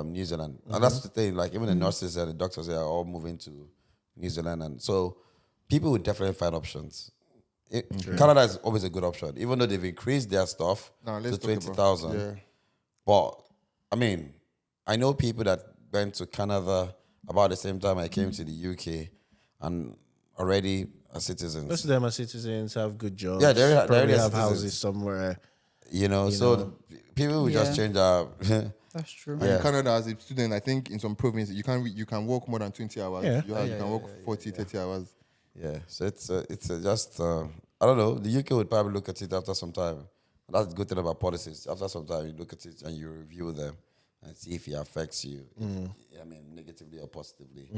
New Zealand. And that's the thing, like even the nurses and the doctors are all moving to New Zealand. And so people would definitely find options. Canada is always a good option, even though they've increased their stuff Now, to let's talk about- 20,000. yeah. But I mean, I know people that went to Canada about the same time I came to the UK and already are citizens. Most of them are citizens, have good jobs. Yeah, they're probably already have citizens. houses somewhere. So people will just Yeah. change our. That's true. And in Canada, as a student, I think in some provinces you can work more than 20 hours. Yeah. You can work 40, 30 hours. Yeah, so it's just I don't know. The UK would probably look at it after some time. That's the good thing about policies. After some time, you look at it and you review them and see if it affects you. I mean, negatively or positively,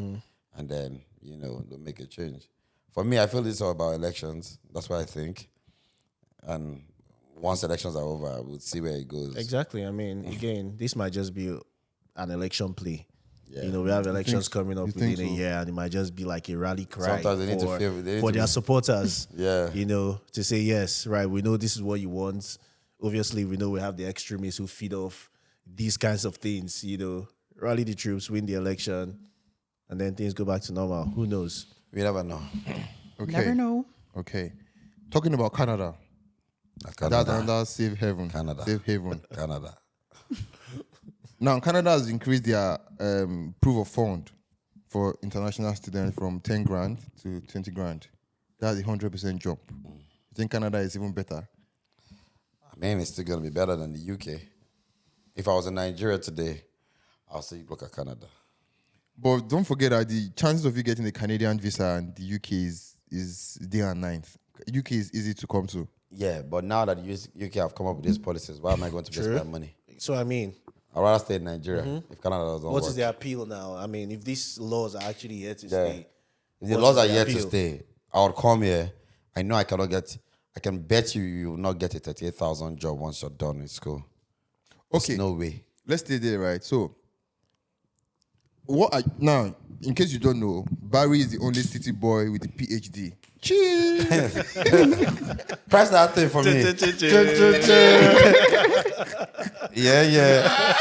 and then they'll make a change. For me, I feel this is all about elections. That's what I think. And once elections are over, we'll see where it goes. Exactly. I mean, again, this might just be an election play. Yeah. We have elections coming up you think within a so? year, and it might just be like a rally cry Sometimes they need to for, feel- they need for to their be- supporters. Yeah. To say yes, right. We know this is what you want. Obviously, we know we have the extremists who feed off these kinds of things. Rally the troops, win the election, and then things go back to normal. Who knows? We never know. Okay. Never know. Okay. Talking about Canada. That's Canada. another safe haven. Canada. Safe haven. Canada. Now, Canada has increased their proof of fund for international students from 10 grand to 20 grand. That's a 100% jump. I think Canada is even better. I mean, it's still gonna be better than the UK. If I was in Nigeria today, I'll say look at Canada. But don't forget that the chances of you getting a Canadian visa and the UK is day and night. UK is easy to come to. Yeah, but now that UK have come up with these policies, why am I going to just spend money? So I mean, I'd rather stay in Nigeria if Canada doesn't what work. is the appeal now? I mean, if these laws are actually here to Yeah. stay, If the what laws is are the here to appeal? stay, I would come here. I know I can bet you will not get a 38,000 job once you're done with school. Okay. No way. Let's stay there, right? So, now, in case you don't know, Barry is the only city boy with a PhD. Cheers! Press that thing for me. Yeah.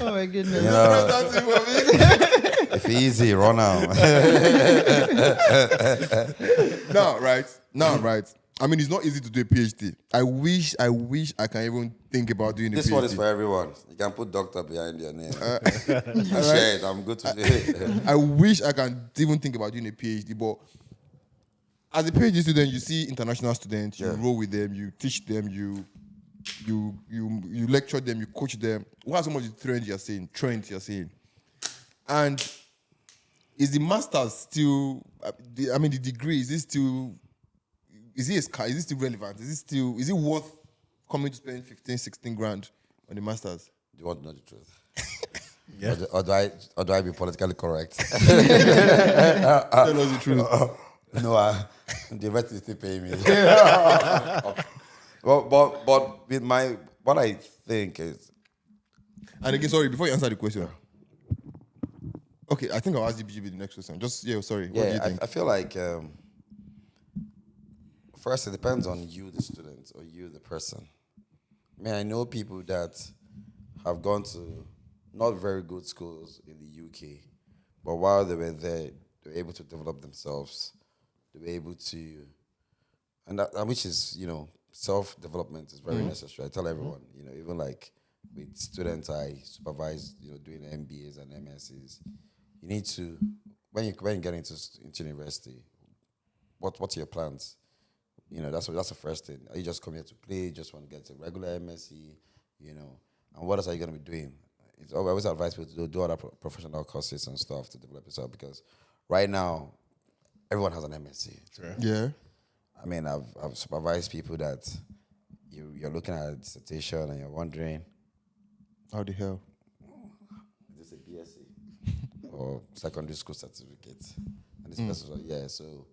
Oh my goodness. Press that thing for me. If easy, run out. Now, right. I mean, it's not easy to do a PhD. I wish I can even think about doing a This PhD. one is for everyone. You can put doctor behind your name. Share it. I'm good to say. I wish I can even think about doing a PhD, but as a PhD student, you see international students, you roll with them, you teach them, you lecture them, you coach them. What are some of the trends you're seeing? And is the master's still? The degree is it still? Is it still relevant? Is it worth coming to spend 15, 16 grand on the master's? Do you want to know the truth? Yeah. Or do I be politically correct? Tell us the truth. No, the rest is still paying me. but with what I think is, And again, sorry, before you answer the question. Okay, I think I'll ask DBGB the next question. Sorry. What do you think? I feel like first it depends on you, the student, or you, the person. I mean, I know people that have gone to not very good schools in the UK, but while they were there, they were able to develop themselves. They were able to, and which is, self-development is very necessary. I tell everyone, even like with students I supervise, doing MBAs and MScs, you need to when you get into university, what's your plans? You know, that's the first thing. Are you just come here to play? Just want to get a regular MSc? You know, and what else are you going to be doing? I always advise people to do other professional courses and stuff to develop yourself, because right now everyone has an MSc. Yeah. I mean, I've supervised people that you're looking at a dissertation and you're wondering, How the hell? is this a BSc or secondary school certificate? And this person's like, yeah. So,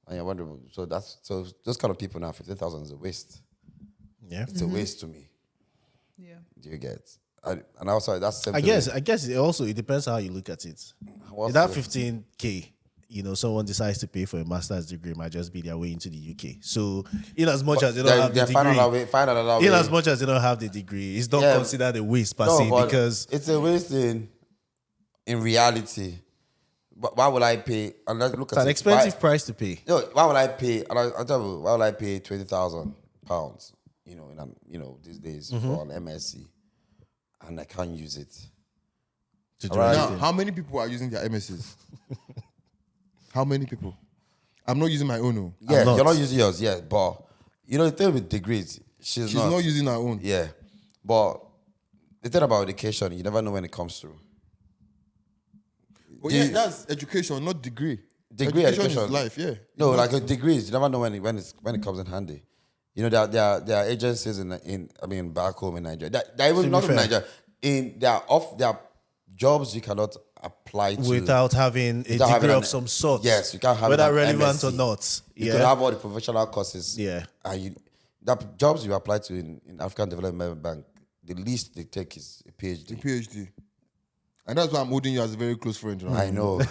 and you're wondering, so those kind of people now, 15,000 is a waste. Yeah. It's a waste to me. Yeah. Do you get? And also that's I guess it depends how you look at it. What's That the- 15K, someone decides to pay for a master's degree, might just be their way into the UK. So, in as much as they don't have the find another degree, way. Find another in way. as much as they don't have the degree, it's not Yeah. considered a waste per No, se, but because it's a waste in reality. But why would I pay? And let's look it's at an it. expensive price to pay. No, why would I pay? And I'll tell you, why would I pay £20,000? These days for an MSc, and I can't use it. To do Alright. Now, anything. how many people are using their MSCs? How many people? I'm not using my own. Oh. Yeah, not. you're not using yours, yeah. But the thing with degrees, she's She's not using her own. Yeah, but the thing about education, you never know when it comes through. But Do yeah, you- that's education, not degree. Degree education education. is life, yeah. No, like a degrees, you never know when it comes in handy. There are agencies in back home in Nigeria. They're even not in fair. Nigeria. There are jobs you cannot apply to Without having a without having degree an- of some sort. Yes, you can't have whether an relevant MSc. or not. You could have all the professional courses. Yeah. And that jobs you apply to in African Development Bank, the least they take is a PhD. PhD. And that's why I'm holding you as a very close friend. You know? I know.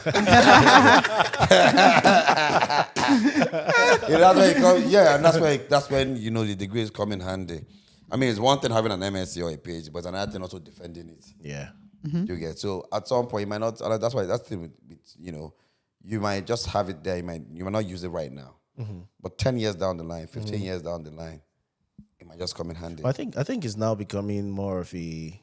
That's when the degrees come in handy. I mean, it's one thing having an MSc or a PhD, but it's another thing also defending it. Yeah. You get, so at some point you might not. And that's why that's the thing with you might just have it there. You might not use it right now, but 10 years down the line, 15 years down the line, it might just come in handy. I think it's now becoming more of a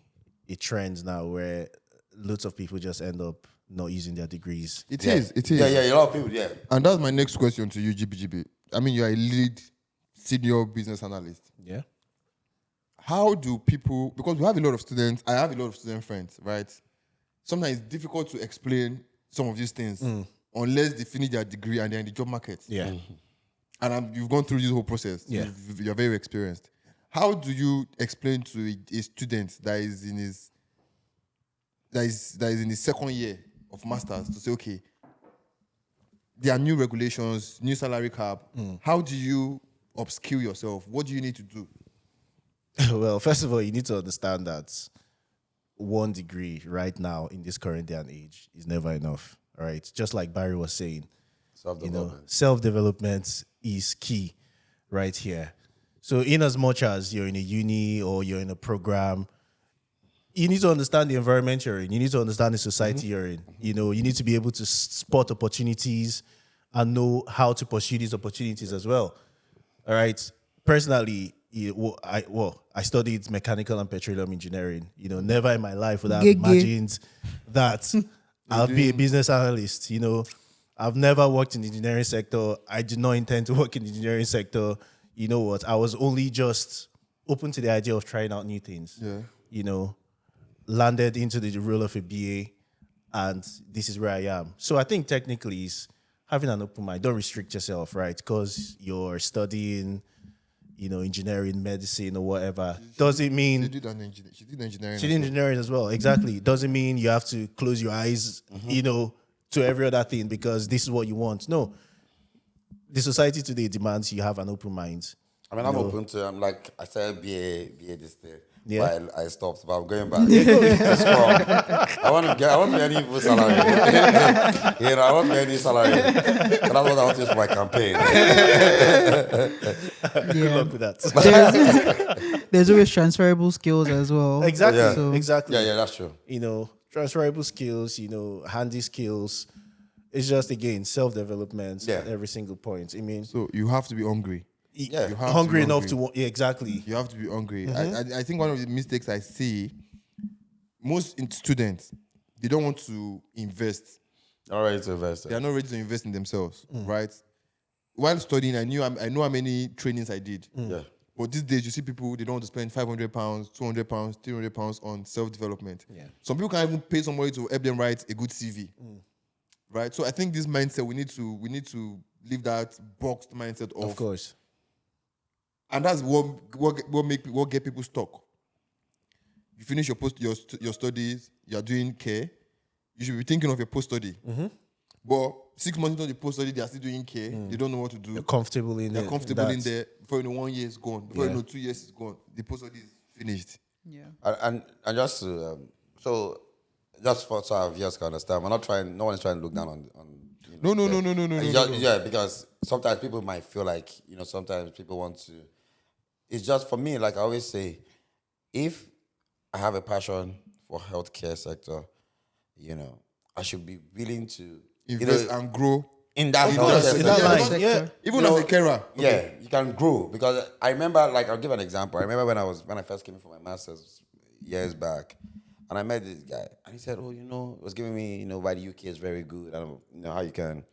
trend now where lots of people just end up not using their degrees. It Yeah. is. Yeah, a lot of people. Yeah, And that's my next question to you, GBGB. I mean, you're a lead senior business analyst. Yeah. How do people, because we have a lot of students, I have a lot of student friends, right? Sometimes it's difficult to explain some of these things unless they finish their degree and they're in the job market. Yeah. And you've gone through this whole process. Yeah. You're very experienced. How do you explain to a student that is in his second year of masters to say, okay, there are new regulations, new salary cap. How do you upskill yourself? What do you need to do? Well, first of all, you need to understand that one degree right now in this current day and age is never enough. All right. Just like Barry was saying, self-development. self-development is key right here. So in as much as you're in a uni or you're in a program, you need to understand the environment you're in. You need to understand the society you're in. You need to be able to spot opportunities and know how to pursue these opportunities as well. All right. Personally, I studied mechanical and petroleum engineering. Never in my life would I have imagined that I'll be a business analyst. I've never worked in the engineering sector. I did not intend to work in the engineering sector. You know what? I was only just open to the idea of trying out new things. Yeah. Landed into the role of a BA, and this is where I am. So I think technically is having an open mind. Don't restrict yourself, right? Because you're studying, engineering, medicine, or whatever. Doesn't mean She did engineering. she did engineering as well. Exactly. Doesn't mean you have to close your eyes, to every other thing because this is what you want. No. The society today demands you have an open mind. I mean, I'm open to. I'm like I said, BA this day. Yeah. But I stopped. But I'm going back. To Scrum. I want to be any full salary. I want to be any salary. And that's what I want to use for my campaign. Good luck with that. There's always transferable skills as well. Exactly. Yeah. So- Exactly. Yeah, that's true. Transferable skills, handy skills. It's just, again, self-development Yeah. at every single point. I mean, So you have to be hungry. Yeah. You have hungry to be enough hungry. to... Yeah, exactly. You have to be hungry. I think one of the mistakes I see, most students, they don't want to invest All right, to invest. They are not ready to invest in themselves, right? While studying, I know how many trainings I did. Yeah. But these days, you see people, they don't want to spend £500, £200, £300 on self-development. Yeah. Some people can't even pay somebody to help them write a good CV. Right? So I think this mindset, we need to leave that boxed mindset Of course. and that's what get people stuck. You finish your studies, you're doing care, you should be thinking of your post-study. But 6 months into the post-study, they are still doing care. They don't know what to do. You're comfortable in They're it. comfortable in there. Before you know, 1 year is gone. Before you Yeah. know, 2 years is gone. The post-study is finished. Yeah. And just to, so just for so our viewers can understand, we're not trying. No one is trying to look down on. No. Yeah, because sometimes people might feel like sometimes people want to. It's just for me, like I always say, if I have a passion for healthcare sector, I should be willing to Invest and grow. in that Of healthcare course, sector. in that line, sector. yeah. Even as a carer. Yeah, you can grow because I remember, like, I'll give an example. I remember when I first came in for my master's years back, and I met this guy, and he said, "Oh, it was giving me, why the UK is very good, and how you can,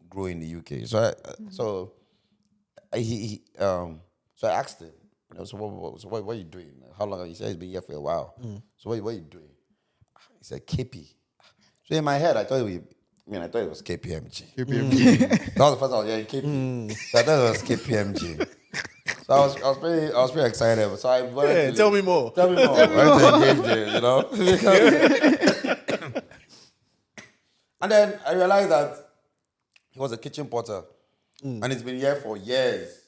grow in the UK." So I asked him, so what are you doing? How long? He said he's been here for a while. So what are you doing? He said KP. So in my head, I thought it was KPMG. That was the first time I was hearing KP. So I thought it was KPMG. So I was pretty excited. So I wanted to, Tell me more. Tell me more. I wanted to engage there, And then I realized that he was a kitchen porter. And he's been here for years.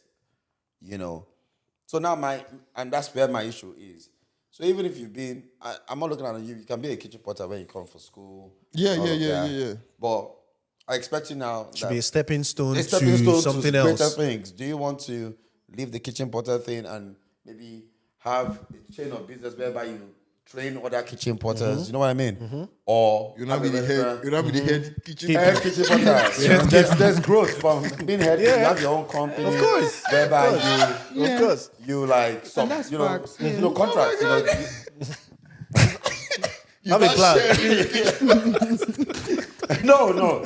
So now and that's where my issue is. So even if you've been, I'm not looking at you can be a kitchen porter when you come for school. Yeah. But I expect you now Should be a stepping stone, a stepping to stone something to greater else. things. Do you want to leave the kitchen porter thing and maybe have a chain of business whereby you train other kitchen porters? You know what I mean? Or You're not have be a the head. restaurant- You're not be the head kitchen. Head kitchen porter. There's growth from being head. You have your own company. Of course. Whereby Of course. you like some, that's you know, facts, there's yeah. no contracts. Have a plan. No.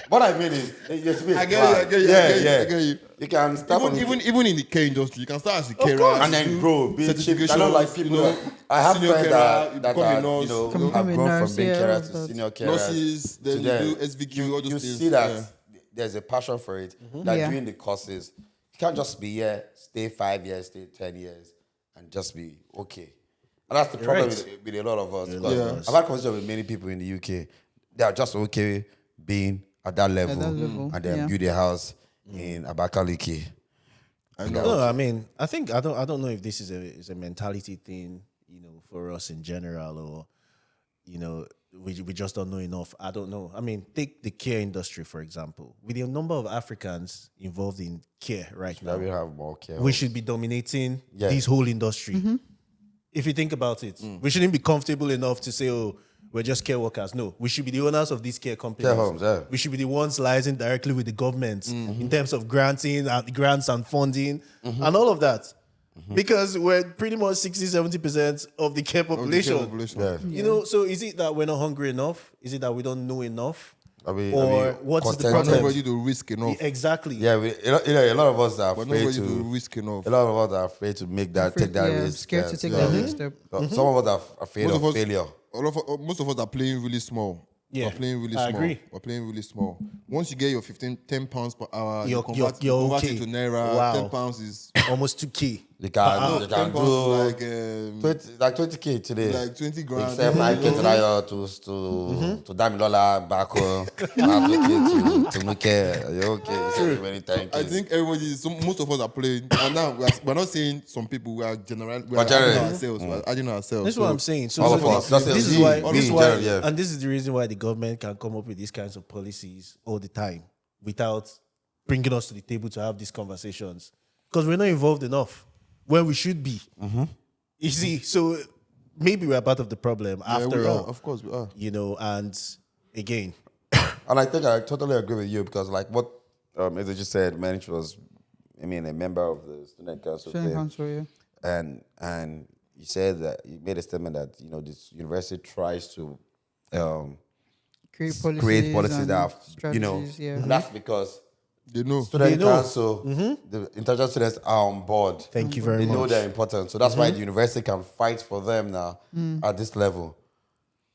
What I mean is, there should be a I plan. get you. I get you. You can start from Even in the care industry, you can start as a carer and then grow. Be cheap. I don't like people. I have senior friends carer, you that become a are, nurse, have become a grown nurse, from being yeah, carers all to that. senior carers. nurses, then to you them. do SVQ, all those You things. see that Yeah. there's a passion for it. That Yeah. doing the courses, you can't just be here, stay 5 years, stay 10 years, and just be okay. And that's the problem right. with a lot of us. lot Because of us. I've had conversations with many people in the UK. They are just okay being at that level, level, and then yeah. build a house in Abakaliki. No, I mean, I think I don't know if this is a mentality thing, for us in general, or we just don't know enough. I don't know. I mean, take the care industry for example. With the number of Africans involved in care right now, That we have more care. we should be dominating Yeah. this whole industry. If you think about it, we shouldn't be comfortable enough to say, "Oh, we're just care workers." No, we should be the owners of these care companies. Care homes, yeah. We should be the ones liaising directly with the government in terms of grants and funding and all of that. Because we're pretty much 60-70% of the care Of the care population. population. Yeah. So is it that we're not hungry enough? Is it that we don't know enough? Are we What's the contented? But not problem? ready to risk enough. Exactly. Yeah, a lot of us are But not afraid ready to to. risk enough. A lot of us are afraid to take that risk. Scared to yes. take that next step. Some of us are afraid Most of of us- failure. Most of us are playing really small. Yeah, We're playing really I small. agree. We're playing really small. Once you get your 10 pounds per hour, You're you convert okay. it to Naira. Wow. 10 pounds is Almost 2K. You can 10 do pounds is like 20K today. like 20 grand. Except 5K to Nayo to Damilola back home. 5K to Nuke. You're okay. So many thank I you. think most of us are playing. And now we're not saying some people. We are general. We are But generally. adding ourselves. We're adding ourselves. That's So what I'm saying. So All of us. That's this it. is We- why, we this is in why, general, yeah. and this is the reason why the government can come up with these kinds of policies all the time without bringing us to the table to have these conversations, because we're not involved enough when we should be. You see, so maybe we're part of the problem Yeah, after we are. all. Of course, we are. And again, And I think I totally agree with you because, like what as I just said, Manich was, a member of the student council. Student thing. council, yeah. And you said that you made a statement that this university tries to create create policies policies that and are, you know, strategies, yeah. and that's because They know. student They know. council, the international students are on board. Thank you very They much. know they're important. So that's why the university can fight for them now at this level.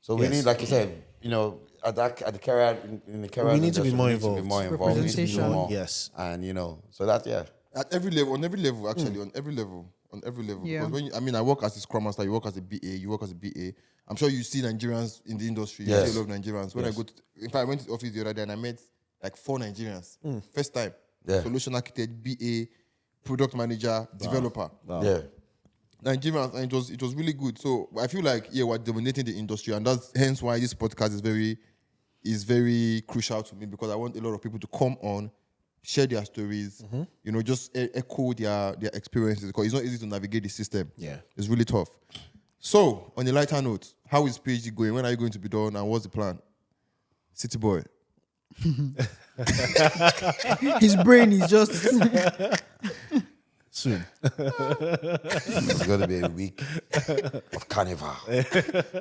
So we Yes. need, like you said, you know, at the career in the career We need to be industry, more we need to be involved. more involved. We need to be Representation. more. Yes. And you know, so that At every level, on every level, actually, on every level. Yeah. Because when I work as a Scrum Master, you work as a BA, you work as a BA. I'm sure you see Nigerians in the industry. Yes. You see a lot of Nigerians. When I go to, in fact, I went to the office the other day and I met like 4 Nigerians. First time. Yeah. Solution architect, BA, product manager, developer. yeah. Nigerians, and it was really good. So I feel like we're dominating the industry, and that's hence why this podcast is very crucial to me, because I want a lot of people to come on, share their stories, you know, just echo their experiences, because it's not easy to navigate the system. Yeah. It's really tough. So, on a lighter note, how is PhD going? When are you going to be done, and what's the plan? City boy. His brain is just Soon. It's going to be a week of carnival.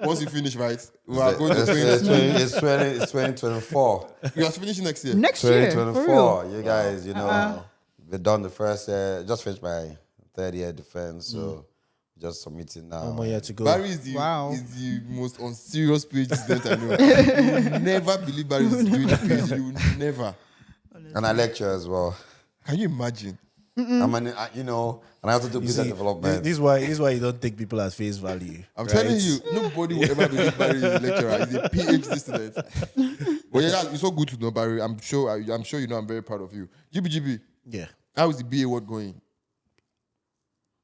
Once you finish, right? We are going to It's 2024. You are finishing next year. next year. For real. 2024. You guys, you know, we've done the first year, just finished my third year defense, so just submitting now. 1 more year to go. Barry is Wow. the most unserious PhD student I know. You will never believe Barry is doing a PhD. You will never. And I lecture as well. Can you imagine? I'm you know, and I have to do You business see, development. this is why you don't take people at face value. I'm right? telling you, nobody will ever believe Barry is a lecturer. He's a PhD student. But yeah, it's so good to know Barry. I'm sure you know I'm very proud of you. GBGB, Yeah. how is the BA work going?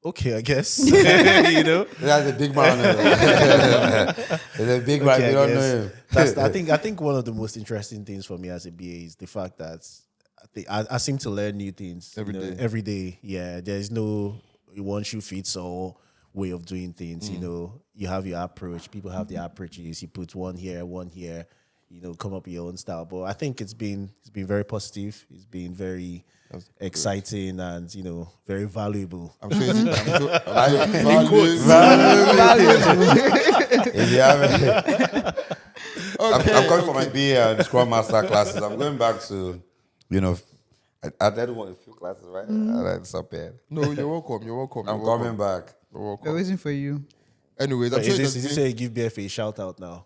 Okay, I guess. You know. That's a big man. It's a big man. Okay, You I don't know guess. him. I think one of the most interesting things for me as a BA is the fact that I seem to learn new things Every day. Every day, yeah. There is no one shoe fits all way of doing things. You know, you have your approach. People have their approaches. You put one here. You know, come up with your own style. But I think it's been very positive. It's been very exciting and you know very valuable. I'm sure it's If you have I'm coming for my BA and Scrum Master classes. I'm going back to, you know, I did a few classes, right? It's up here. No, you're welcome. You're welcome. I'm coming back. You're We're welcome. waiting for you. Anyways, I'm sure Is this say give BFA a shout out now?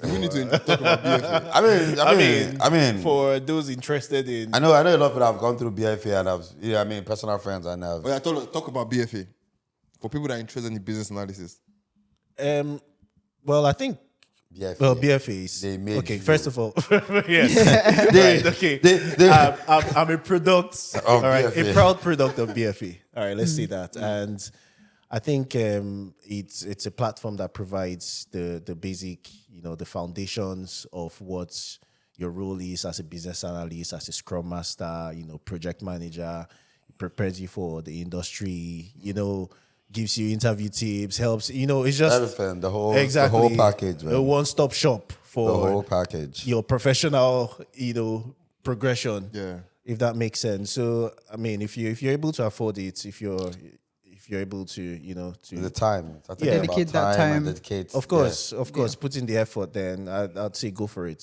we need to talk about BFA. I mean, For those interested in I know a lot of people have gone through BFA and have, personal friends and have. Oh, yeah, talk about BFA for people that are interested in business analysis. well, I think BFA. BFAs. They made okay, you. first of all, yes, right, okay. I'm a product, all right, a BFA. proud product of BFA. All right, let's say that. And I think it's a platform that provides the basic, you know, the foundations of what your role is as a business analyst, as a scrum master, you know, project manager. It prepares you for the industry, you know, gives you interview tips, helps, you know, it's just Everything, the whole package, man. a one-stop shop for The whole package. your professional, you know, progression. Yeah. If that makes sense. So I mean, if you're able to afford it, if you're able to, you know, The time. I think Yeah. about Dedicate that and time. dedicate. of course, put in the effort, then I'd say go for it.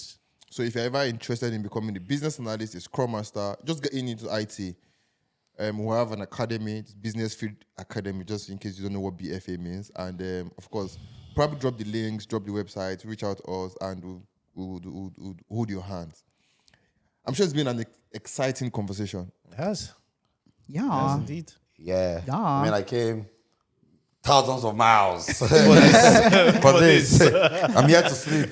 So if you're ever interested in becoming a business analyst, a scrum master, just getting into IT. We have an academy, it's Business Field Academy, just in case you don't know what BFA means. And of course, probably drop the links, drop the website, reach out to us, and we'll hold your hands. I'm sure it's been an exciting conversation. It has. Yeah. Indeed. Yeah. Yeah. I mean, I came thousands of miles for this. I'm here to sleep.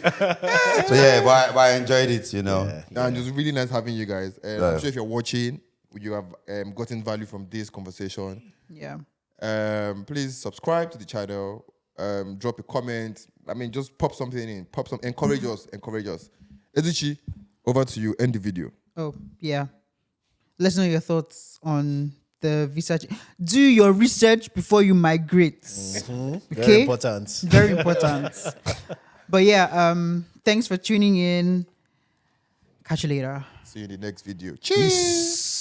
So yeah, but I enjoyed it, you know. And it was really nice having you guys. I'm Yeah. sure if you're watching, you have gotten value from this conversation. Yeah. Please subscribe to the channel. Drop a comment. I mean, just pop something in. Encourage us. Encourage us. Ezichi, over to you. End the video. Oh, yeah. Let's know your thoughts on the visa. Do your research before you migrate. Okay? Very important. Very important. But yeah, thanks for tuning in. Catch you later. See you in the next video. Cheers.